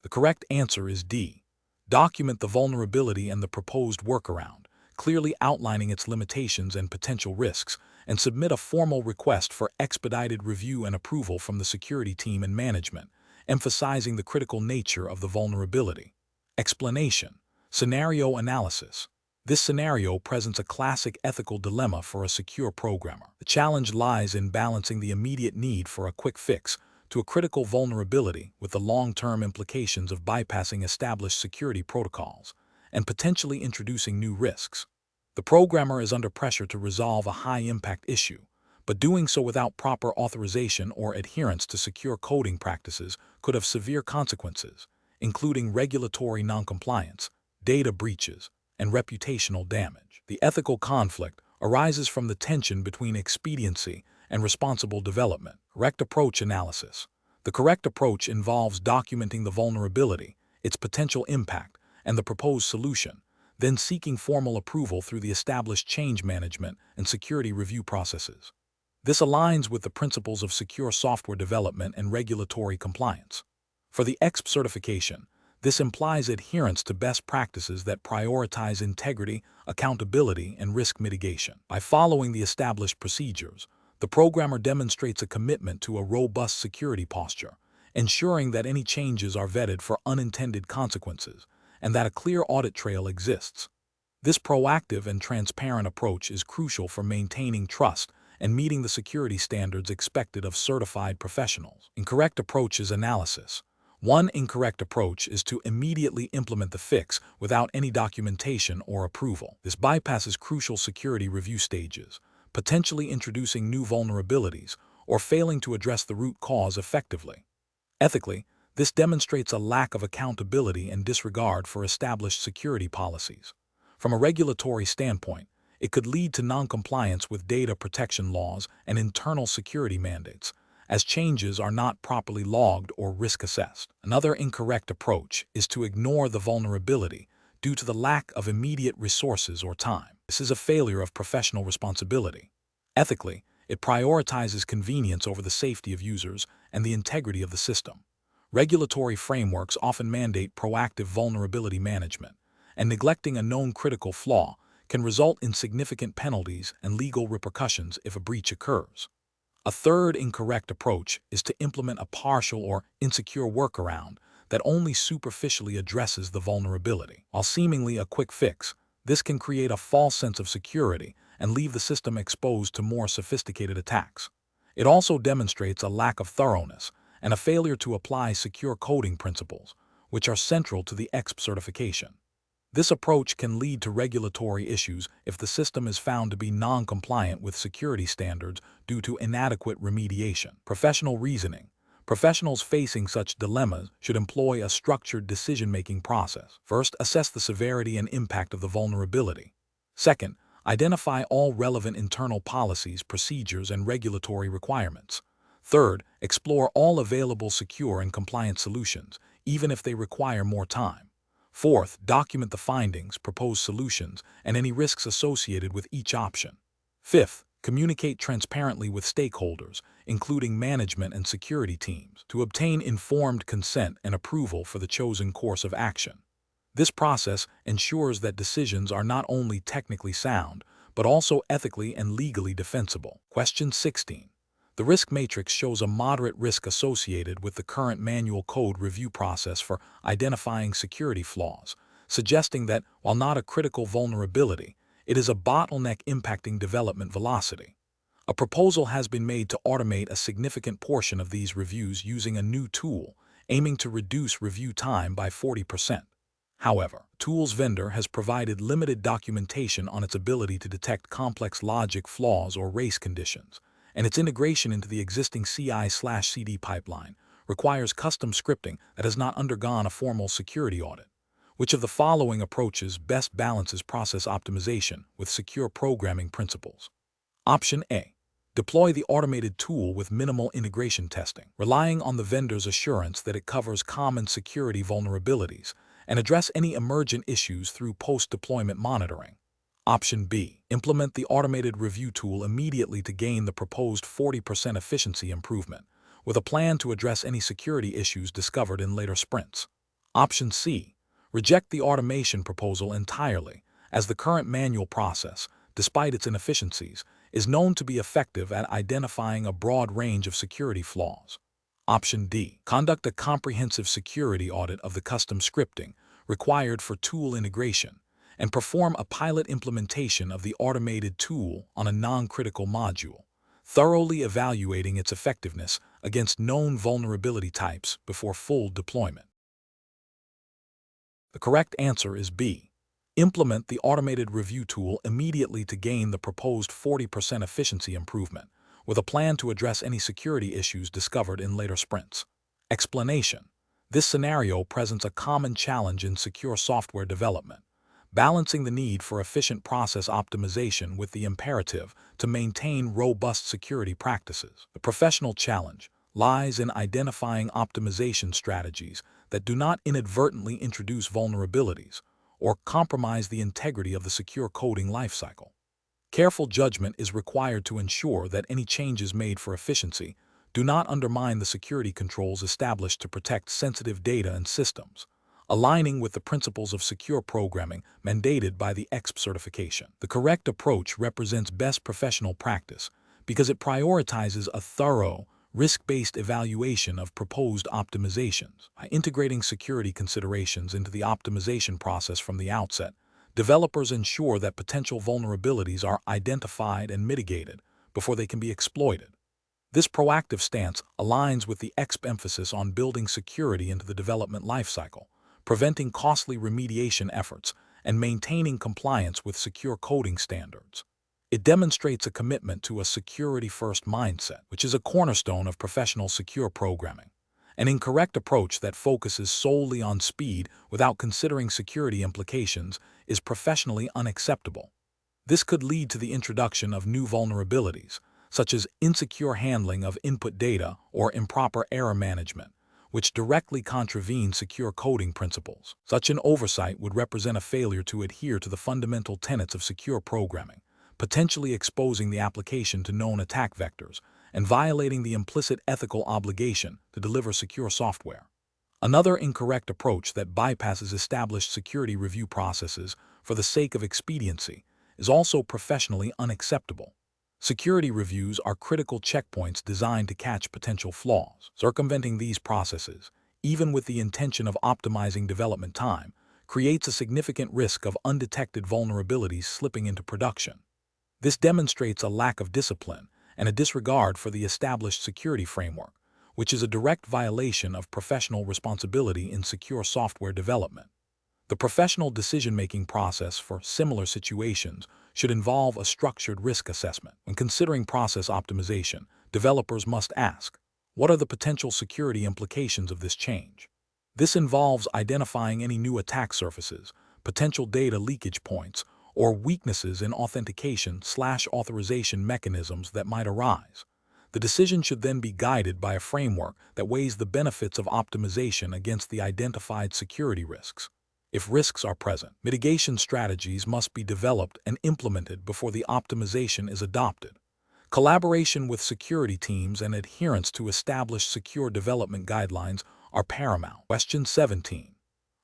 The correct answer is D. Document the vulnerability and the proposed workaround, clearly outlining its limitations and potential risks, and submit a formal request for expedited review and approval from the security team and management, emphasizing the critical nature of the vulnerability. Explanation. Scenario analysis. This scenario presents a classic ethical dilemma for a secure programmer. The challenge lies in balancing the immediate need for a quick fix to a critical vulnerability with the long-term implications of bypassing established security protocols and potentially introducing new risks. The programmer is under pressure to resolve a high-impact issue, but doing so without proper authorization or adherence to secure coding practices could have severe consequences, including regulatory noncompliance, data breaches, and reputational damage. The ethical conflict arises from the tension between expediency and responsible development. Correct approach analysis. The correct approach involves documenting the vulnerability, its potential impact, and the proposed solution, then seeking formal approval through the established change management and security review processes. This aligns with the principles of secure software development and regulatory compliance. For the ECSP certification, this implies adherence to best practices that prioritize integrity, accountability, and risk mitigation. By following the established procedures, the programmer demonstrates a commitment to a robust security posture, ensuring that any changes are vetted for unintended consequences and that a clear audit trail exists. This proactive and transparent approach is crucial for maintaining trust and meeting the security standards expected of certified professionals. Incorrect approach is analysis. One incorrect approach is to immediately implement the fix without any documentation or approval. This bypasses crucial security review stages, potentially introducing new vulnerabilities or failing to address the root cause effectively. Ethically, this demonstrates a lack of accountability and disregard for established security policies. From a regulatory standpoint, it could lead to noncompliance with data protection laws and internal security mandates, as changes are not properly logged or risk assessed. Another incorrect approach is to ignore the vulnerability due to the lack of immediate resources or time. This is a failure of professional responsibility. Ethically, it prioritizes convenience over the safety of users and the integrity of the system. Regulatory frameworks often mandate proactive vulnerability management, and neglecting a known critical flaw can result in significant penalties and legal repercussions if a breach occurs. A third incorrect approach is to implement a partial or insecure workaround that only superficially addresses the vulnerability. While seemingly a quick fix, this can create a false sense of security and leave the system exposed to more sophisticated attacks. It also demonstrates a lack of thoroughness and a failure to apply secure coding principles, which are central to the ECSP certification. This approach can lead to regulatory issues if the system is found to be non-compliant with security standards due to inadequate remediation. Professional reasoning. Professionals facing such dilemmas should employ a structured decision-making process. First, assess the severity and impact of the vulnerability. Second, identify all relevant internal policies, procedures, and regulatory requirements. Third, explore all available secure and compliant solutions, even if they require more time. Fourth, document the findings, proposed solutions, and any risks associated with each option. Fifth, communicate transparently with stakeholders, including management and security teams, to obtain informed consent and approval for the chosen course of action. This process ensures that decisions are not only technically sound, but also ethically and legally defensible. Question 16. The risk matrix shows a moderate risk associated with the current manual code review process for identifying security flaws, suggesting that, while not a critical vulnerability, it is a bottleneck impacting development velocity. A proposal has been made to automate a significant portion of these reviews using a new tool, aiming to reduce review time by 40%. However, the tool's vendor has provided limited documentation on its ability to detect complex logic flaws or race conditions, and its integration into the existing CI/CD pipeline requires custom scripting that has not undergone a formal security audit. Which of the following approaches best balances process optimization with secure programming principles? Option A. Deploy the automated tool with minimal integration testing, relying on the vendor's assurance that it covers common security vulnerabilities and address any emergent issues through post-deployment monitoring. Option B. Implement the automated review tool immediately to gain the proposed 40% efficiency improvement, with a plan to address any security issues discovered in later sprints. Option C. Reject the automation proposal entirely, as the current manual process, despite its inefficiencies, is known to be effective at identifying a broad range of security flaws. Option D. Conduct a comprehensive security audit of the custom scripting required for tool integration, and perform a pilot implementation of the automated tool on a non-critical module, thoroughly evaluating its effectiveness against known vulnerability types before full deployment. The correct answer is B. Implement the automated review tool immediately to gain the proposed 40% efficiency improvement, with a plan to address any security issues discovered in later sprints. Explanation: this scenario presents a common challenge in secure software development, balancing the need for efficient process optimization with the imperative to maintain robust security practices. The professional challenge lies in identifying optimization strategies that do not inadvertently introduce vulnerabilities or compromise the integrity of the secure coding lifecycle. Careful judgment is required to ensure that any changes made for efficiency do not undermine the security controls established to protect sensitive data and systems, aligning with the principles of secure programming mandated by the ECSP certification. The correct approach represents best professional practice because it prioritizes a thorough, risk-based evaluation of proposed optimizations. By integrating security considerations into the optimization process from the outset, developers ensure that potential vulnerabilities are identified and mitigated before they can be exploited. This proactive stance aligns with the ECSP emphasis on building security into the development lifecycle, preventing costly remediation efforts, and maintaining compliance with secure coding standards. It demonstrates a commitment to a security-first mindset, which is a cornerstone of professional secure programming. An incorrect approach that focuses solely on speed without considering security implications is professionally unacceptable. This could lead to the introduction of new vulnerabilities, such as insecure handling of input data or improper error management, which directly contravene secure coding principles. Such an oversight would represent a failure to adhere to the fundamental tenets of secure programming, potentially exposing the application to known attack vectors and violating the implicit ethical obligation to deliver secure software. Another incorrect approach that bypasses established security review processes for the sake of expediency is also professionally unacceptable. Security reviews are critical checkpoints designed to catch potential flaws. Circumventing these processes, even with the intention of optimizing development time, creates a significant risk of undetected vulnerabilities slipping into production. This demonstrates a lack of discipline and a disregard for the established security framework, which is a direct violation of professional responsibility in secure software development. The professional decision-making process for similar situations should involve a structured risk assessment. When considering process optimization, developers must ask, what are the potential security implications of this change? This involves identifying any new attack surfaces, potential data leakage points, or weaknesses in authentication/authorization mechanisms that might arise. The decision should then be guided by a framework that weighs the benefits of optimization against the identified security risks. If risks are present, mitigation strategies must be developed and implemented before the optimization is adopted. Collaboration with security teams and adherence to established secure development guidelines are paramount. Question 17.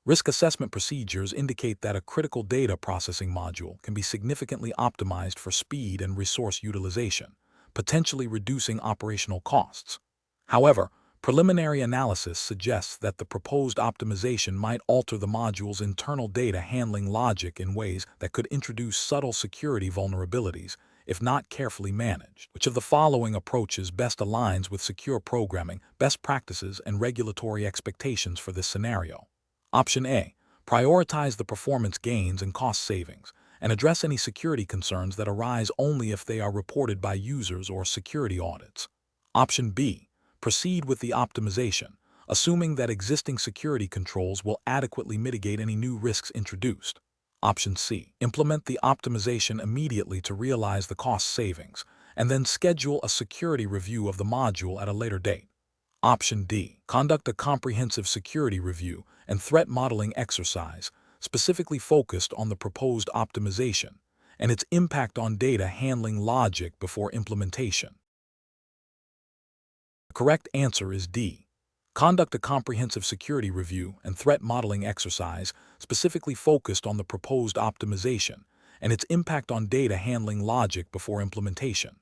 Risk assessment procedures indicate that a critical data processing module can be significantly optimized for speed and resource utilization, potentially reducing operational costs. However, preliminary analysis suggests that the proposed optimization might alter the module's internal data handling logic in ways that could introduce subtle security vulnerabilities if not carefully managed. Which of the following approaches best aligns with secure programming, best practices, and regulatory expectations for this scenario? Option A. Prioritize the performance gains and cost savings, and address any security concerns that arise only if they are reported by users or security audits. Option B. Proceed with the optimization, assuming that existing security controls will adequately mitigate any new risks introduced. Option C. Implement the optimization immediately to realize the cost savings, and then schedule a security review of the module at a later date. Option D. Conduct a comprehensive security review and threat modeling exercise specifically focused on the proposed optimization and its impact on data handling logic before implementation. The correct answer is D. Conduct a comprehensive security review and threat modeling exercise specifically focused on the proposed optimization and its impact on data handling logic before implementation.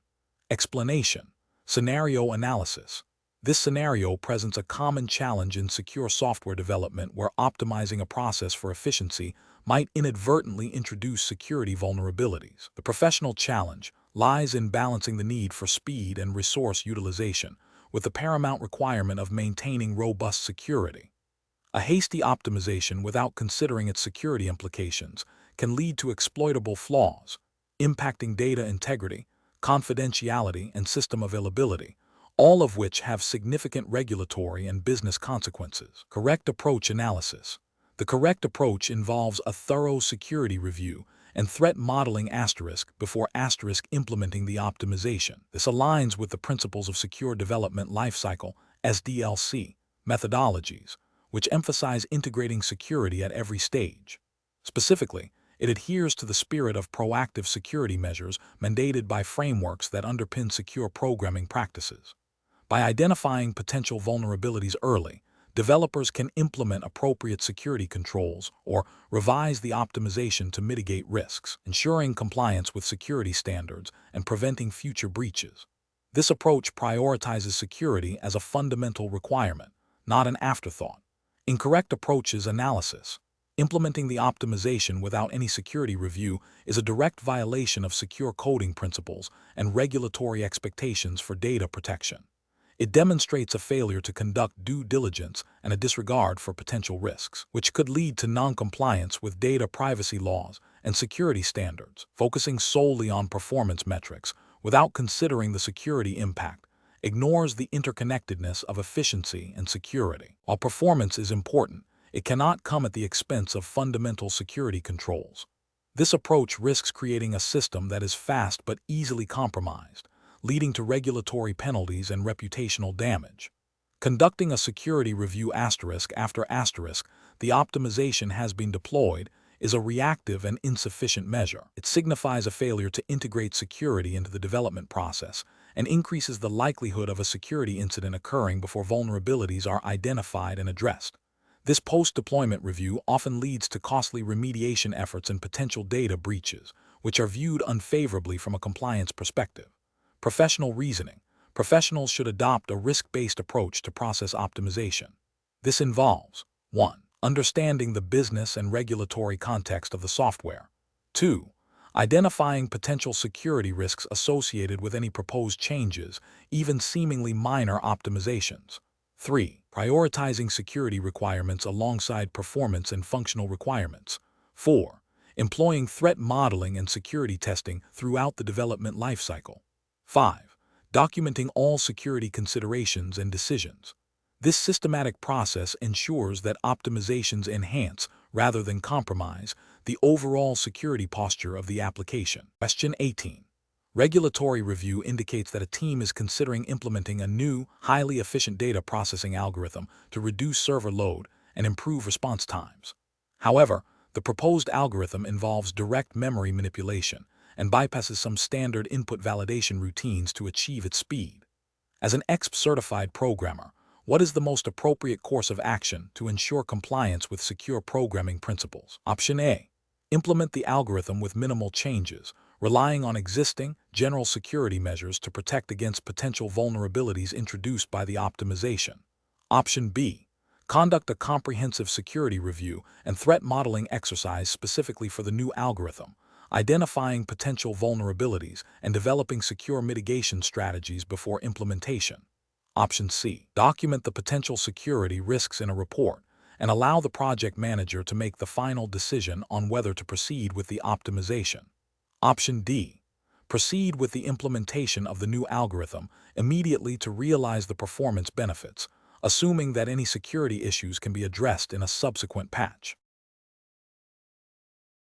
Explanation. Scenario analysis. This scenario presents a common challenge in secure software development where optimizing a process for efficiency might inadvertently introduce security vulnerabilities. The professional challenge lies in balancing the need for speed and resource utilization with the paramount requirement of maintaining robust security. A hasty optimization without considering its security implications can lead to exploitable flaws, impacting data integrity, confidentiality, and system availability, all of which have significant regulatory and business consequences. Correct approach analysis. The correct approach involves a thorough security review and threat modeling before implementing the optimization. This aligns with the principles of Secure Development Lifecycle (SDLC) methodologies, which emphasize integrating security at every stage. Specifically, it adheres to the spirit of proactive security measures mandated by frameworks that underpin secure programming practices. By identifying potential vulnerabilities early, developers can implement appropriate security controls or revise the optimization to mitigate risks, ensuring compliance with security standards and preventing future breaches. This approach prioritizes security as a fundamental requirement, not an afterthought. Incorrect approaches analysis. Implementing the optimization without any security review is a direct violation of secure coding principles and regulatory expectations for data protection. It demonstrates a failure to conduct due diligence and a disregard for potential risks, which could lead to non-compliance with data privacy laws and security standards. Focusing solely on performance metrics without considering the security impact ignores the interconnectedness of efficiency and security. While performance is important, it cannot come at the expense of fundamental security controls. This approach risks creating a system that is fast but easily compromised, leading to regulatory penalties and reputational damage. Conducting a security review after the optimization has been deployed is a reactive and insufficient measure. It signifies a failure to integrate security into the development process and increases the likelihood of a security incident occurring before vulnerabilities are identified and addressed. This post-deployment review often leads to costly remediation efforts and potential data breaches, which are viewed unfavorably from a compliance perspective. Professional reasoning. Professionals should adopt a risk-based approach to process optimization. This involves 1. Understanding the business and regulatory context of the software. 2. Identifying potential security risks associated with any proposed changes, even seemingly minor optimizations. 3. Prioritizing security requirements alongside performance and functional requirements. 4. Employing threat modeling and security testing throughout the development lifecycle. 5. Documenting all security considerations and decisions. This systematic process ensures that optimizations enhance, rather than compromise, the overall security posture of the application. Question 18. Regulatory review indicates that a team is considering implementing a new, highly efficient data processing algorithm to reduce server load and improve response times. However, the proposed algorithm involves direct memory manipulation and bypasses some standard input validation routines to achieve its speed. As an ECSP-certified programmer, what is the most appropriate course of action to ensure compliance with secure programming principles? Option A. Implement the algorithm with minimal changes, relying on existing, general security measures to protect against potential vulnerabilities introduced by the optimization. Option B. Conduct a comprehensive security review and threat modeling exercise specifically for the new algorithm, identifying potential vulnerabilities and developing secure mitigation strategies before implementation. Option C. Document the potential security risks in a report and allow the project manager to make the final decision on whether to proceed with the optimization. Option D. Proceed with the implementation of the new algorithm immediately to realize the performance benefits, assuming that any security issues can be addressed in a subsequent patch.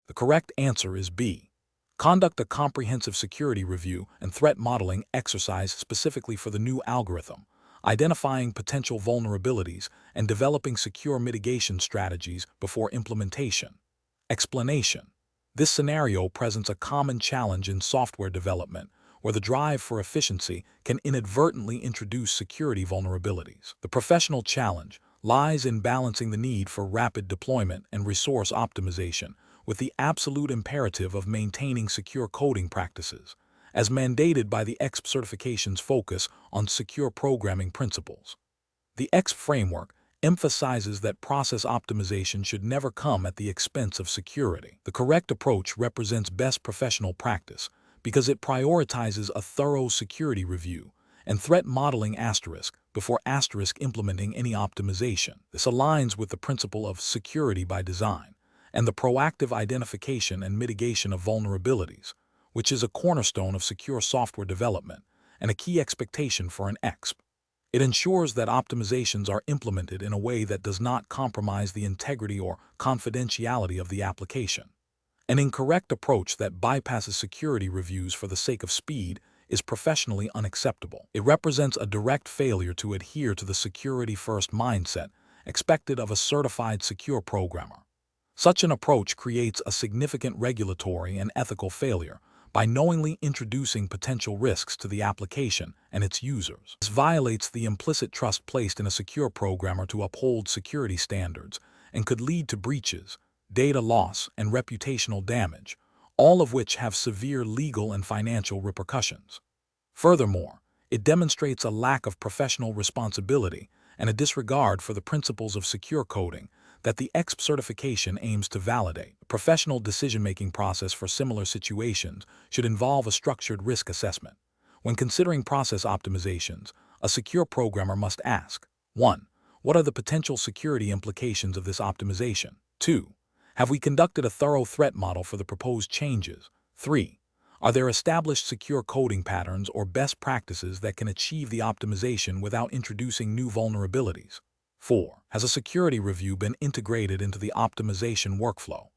The correct answer is B. Conduct a comprehensive security review and threat modeling exercise specifically for the new algorithm, identifying potential vulnerabilities, and developing secure mitigation strategies before implementation. Explanation. This scenario presents a common challenge in software development, where the drive for efficiency can inadvertently introduce security vulnerabilities. The professional challenge lies in balancing the need for rapid deployment and resource optimization with the absolute imperative of maintaining secure coding practices, as mandated by the ECSP certification's focus on secure programming principles. The ECSP framework emphasizes that process optimization should never come at the expense of security. The correct approach represents best professional practice because it prioritizes a thorough security review and threat modeling before implementing any optimization. This aligns with the principle of security by design and the proactive identification and mitigation of vulnerabilities, which is a cornerstone of secure software development and a key expectation for an ECSP. It ensures that optimizations are implemented in a way that does not compromise the integrity or confidentiality of the application. An incorrect approach that bypasses security reviews for the sake of speed is professionally unacceptable. It represents a direct failure to adhere to the security-first mindset expected of a certified secure programmer. Such an approach creates a significant regulatory and ethical failure by knowingly introducing potential risks to the application and its users. This violates the implicit trust placed in a secure programmer to uphold security standards and could lead to breaches, data loss, and reputational damage, all of which have severe legal and financial repercussions. Furthermore, it demonstrates a lack of professional responsibility and a disregard for the principles of secure coding that the ECSP certification aims to validate. A professional decision-making process for similar situations should involve a structured risk assessment. When considering process optimizations, a secure programmer must ask: 1. What are the potential security implications of this optimization? 2. Have we conducted a thorough threat model for the proposed changes? 3. Are there established secure coding patterns or best practices that can achieve the optimization without introducing new vulnerabilities? 4. Has a security review been integrated into the optimization workflow?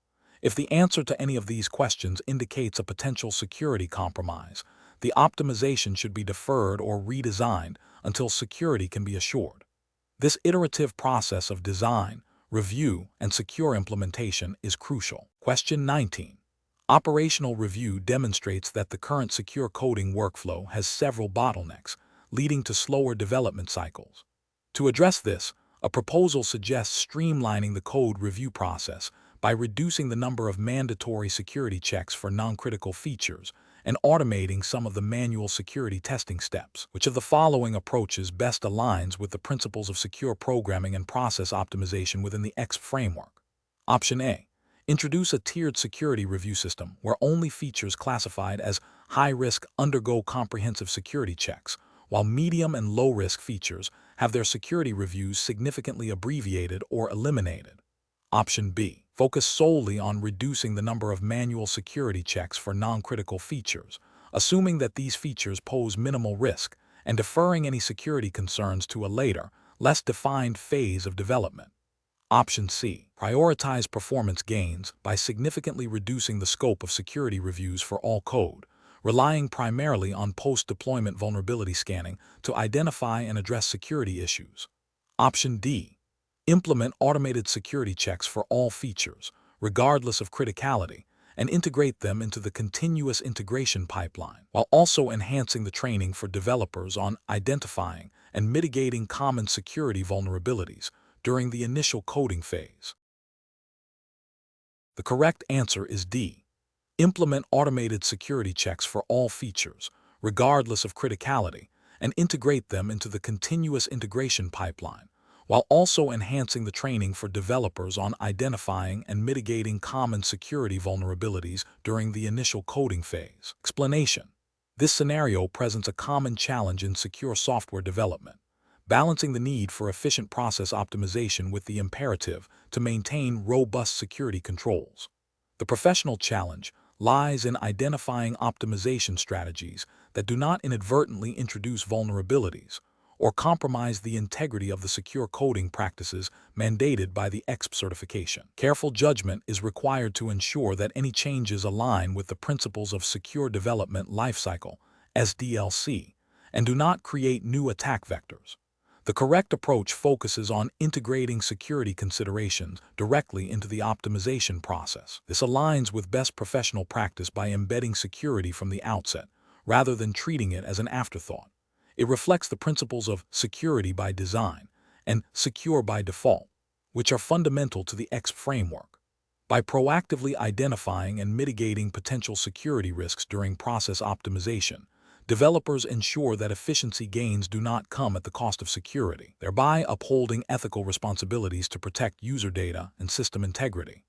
If the answer to any of these questions indicates a potential security compromise, the optimization should be deferred or redesigned until security can be assured. This iterative process of design, review, and secure implementation is crucial. Question 19. Operational review demonstrates that the current secure coding workflow has several bottlenecks, leading to slower development cycles. To address this, a proposal suggests streamlining the code review process by reducing the number of mandatory security checks for non-critical features and automating some of the manual security testing steps. Which of the following approaches best aligns with the principles of secure programming and process optimization within the ECSP framework? Option A. Introduce a tiered security review system where only features classified as high-risk undergo comprehensive security checks, while medium and low-risk features have their security reviews significantly abbreviated or eliminated. Option B. Focus solely on reducing the number of manual security checks for non-critical features, assuming that these features pose minimal risk, and deferring any security concerns to a later, less defined phase of development. Option C. Prioritize performance gains by significantly reducing the scope of security reviews for all code, relying primarily on post-deployment vulnerability scanning to identify and address security issues. Option D. Implement automated security checks for all features, regardless of criticality, and integrate them into the continuous integration pipeline, while also enhancing the training for developers on identifying and mitigating common security vulnerabilities during the initial coding phase. The correct answer is D. Implement automated security checks for all features, regardless of criticality, and integrate them into the continuous integration pipeline, while also enhancing the training for developers on identifying and mitigating common security vulnerabilities during the initial coding phase. Explanation. This scenario presents a common challenge in secure software development, balancing the need for efficient process optimization with the imperative to maintain robust security controls. The professional challenge lies in identifying optimization strategies that do not inadvertently introduce vulnerabilities or compromise the integrity of the secure coding practices mandated by the ECSP certification. Careful judgment is required to ensure that any changes align with the principles of Secure Development Lifecycle (SDLC) and do not create new attack vectors. The correct approach focuses on integrating security considerations directly into the optimization process. This aligns with best professional practice by embedding security from the outset, rather than treating it as an afterthought. It reflects the principles of security by design and secure by default, which are fundamental to the ECSP framework. By proactively identifying and mitigating potential security risks during process optimization, developers ensure that efficiency gains do not come at the cost of security, thereby upholding ethical responsibilities to protect user data and system integrity.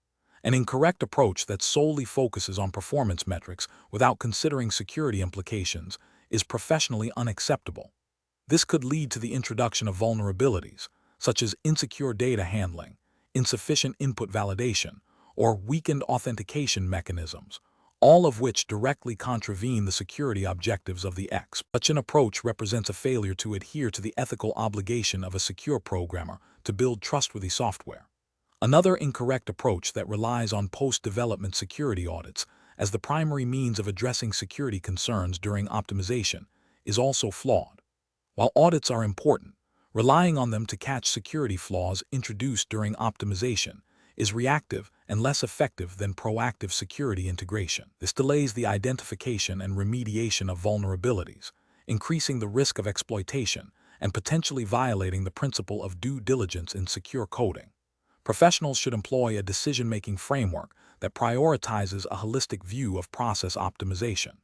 An incorrect approach that solely focuses on performance metrics without considering security implications is professionally unacceptable. This could lead to the introduction of vulnerabilities, such as insecure data handling, insufficient input validation, or weakened authentication mechanisms, all of which directly contravene the security objectives of the ECSP. Such an approach represents a failure to adhere to the ethical obligation of a secure programmer to build trustworthy software. Another incorrect approach that relies on post-development security audits as the primary means of addressing security concerns during optimization is also flawed. While audits are important, relying on them to catch security flaws introduced during optimization is reactive and less effective than proactive security integration. This delays the identification and remediation of vulnerabilities, increasing the risk of exploitation and potentially violating the principle of due diligence in secure coding. Professionals should employ a decision-making framework that prioritizes a holistic view of process optimization.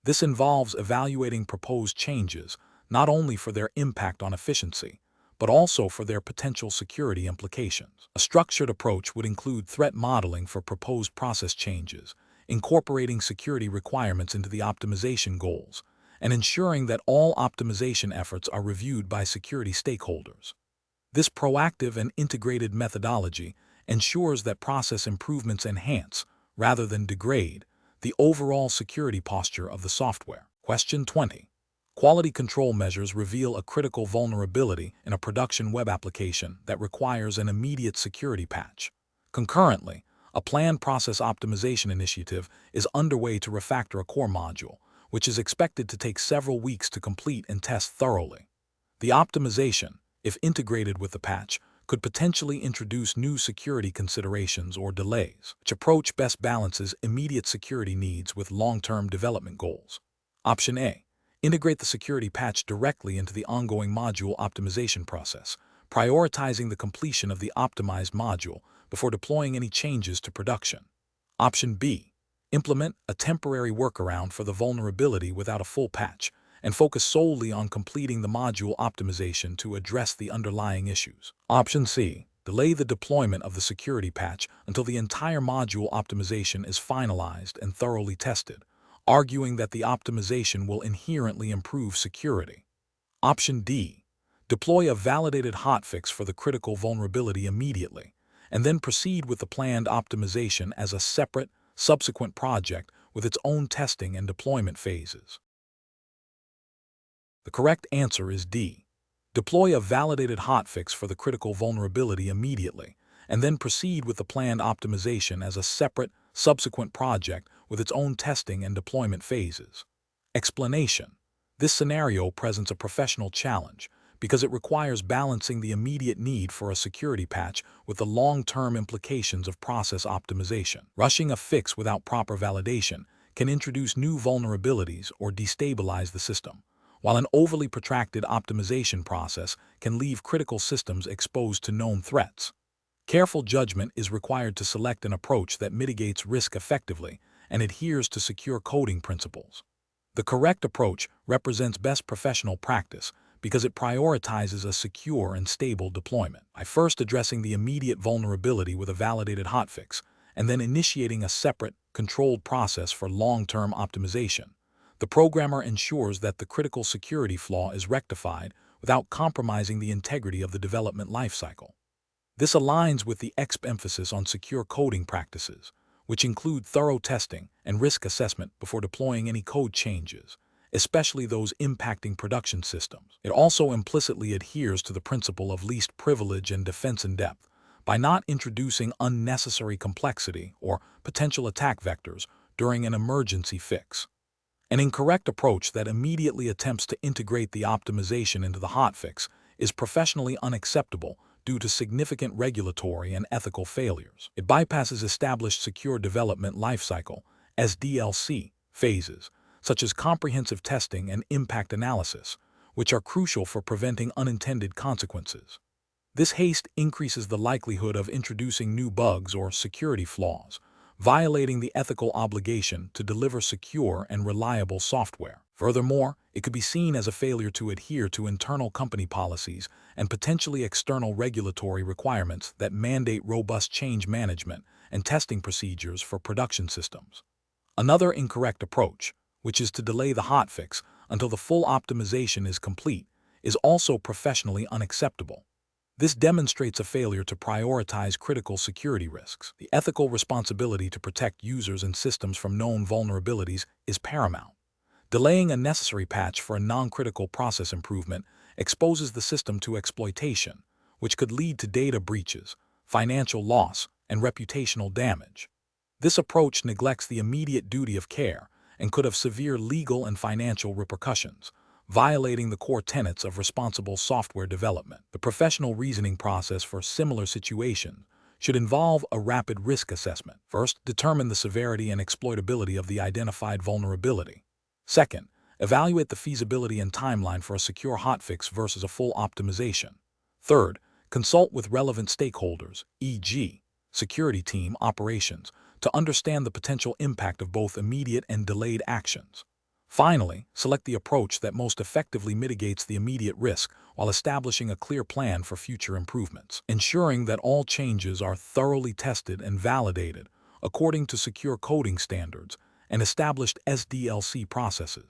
This involves evaluating proposed changes not only for their impact on efficiency, but also for their potential security implications. A structured approach would include threat modeling for proposed process changes, incorporating security requirements into the optimization goals, and ensuring that all optimization efforts are reviewed by security stakeholders. This proactive and integrated methodology ensures that process improvements enhance, rather than degrade, the overall security posture of the software. Question 20. Quality control measures reveal a critical vulnerability in a production web application that requires an immediate security patch. Concurrently, a planned process optimization initiative is underway to refactor a core module, which is expected to take several weeks to complete and test thoroughly. The optimization, if integrated with the patch, could potentially introduce new security considerations or delays. Which approach best balances immediate security needs with long-term development goals? Option A. Integrate the security patch directly into the ongoing module optimization process, prioritizing the completion of the optimized module before deploying any changes to production. Option B. Implement a temporary workaround for the vulnerability without a full patch, and focus solely on completing the module optimization to address the underlying issues. Option C. Delay the deployment of the security patch until the entire module optimization is finalized and thoroughly tested, arguing that the optimization will inherently improve security. Option D. Deploy a validated hotfix for the critical vulnerability immediately, and then proceed with the planned optimization as a separate, subsequent project with its own testing and deployment phases. The correct answer is D. Deploy a validated hotfix for the critical vulnerability immediately, and then proceed with the planned optimization as a separate, subsequent project with its own testing and deployment phases. Explanation. This scenario presents a professional challenge because it requires balancing the immediate need for a security patch with the long-term implications of process optimization. Rushing a fix without proper validation can introduce new vulnerabilities or destabilize the system, while an overly protracted optimization process can leave critical systems exposed to known threats. Careful judgment is required to select an approach that mitigates risk effectively and adheres to secure coding principles. The correct approach represents best professional practice because it prioritizes a secure and stable deployment. By first addressing the immediate vulnerability with a validated hotfix, and then initiating a separate, controlled process for long-term optimization, the programmer ensures that the critical security flaw is rectified without compromising the integrity of the development lifecycle. This aligns with the ECSP emphasis on secure coding practices, which include thorough testing and risk assessment before deploying any code changes, especially those impacting production systems. It also implicitly adheres to the principle of least privilege and defense in depth by not introducing unnecessary complexity or potential attack vectors during an emergency fix. An incorrect approach that immediately attempts to integrate the optimization into the hotfix is professionally unacceptable due to significant regulatory and ethical failures. It bypasses established secure development lifecycle (SDLC) phases, such as comprehensive testing and impact analysis, which are crucial for preventing unintended consequences. This haste increases the likelihood of introducing new bugs or security flaws, violating the ethical obligation to deliver secure and reliable software. Furthermore, it could be seen as a failure to adhere to internal company policies and potentially external regulatory requirements that mandate robust change management and testing procedures for production systems. Another incorrect approach, which is to delay the hotfix until the full optimization is complete, is also professionally unacceptable. This demonstrates a failure to prioritize critical security risks. The ethical responsibility to protect users and systems from known vulnerabilities is paramount. Delaying a necessary patch for a non-critical process improvement exposes the system to exploitation, which could lead to data breaches, financial loss, and reputational damage. This approach neglects the immediate duty of care and could have severe legal and financial repercussions, violating the core tenets of responsible software development. The professional reasoning process for similar situations should involve a rapid risk assessment. First, determine the severity and exploitability of the identified vulnerability. Second, evaluate the feasibility and timeline for a secure hotfix versus a full optimization. Third, consult with relevant stakeholders, e.g., security team operations, to understand the potential impact of both immediate and delayed actions. Finally, select the approach that most effectively mitigates the immediate risk while establishing a clear plan for future improvements, ensuring that all changes are thoroughly tested and validated according to secure coding standards and established SDLC processes.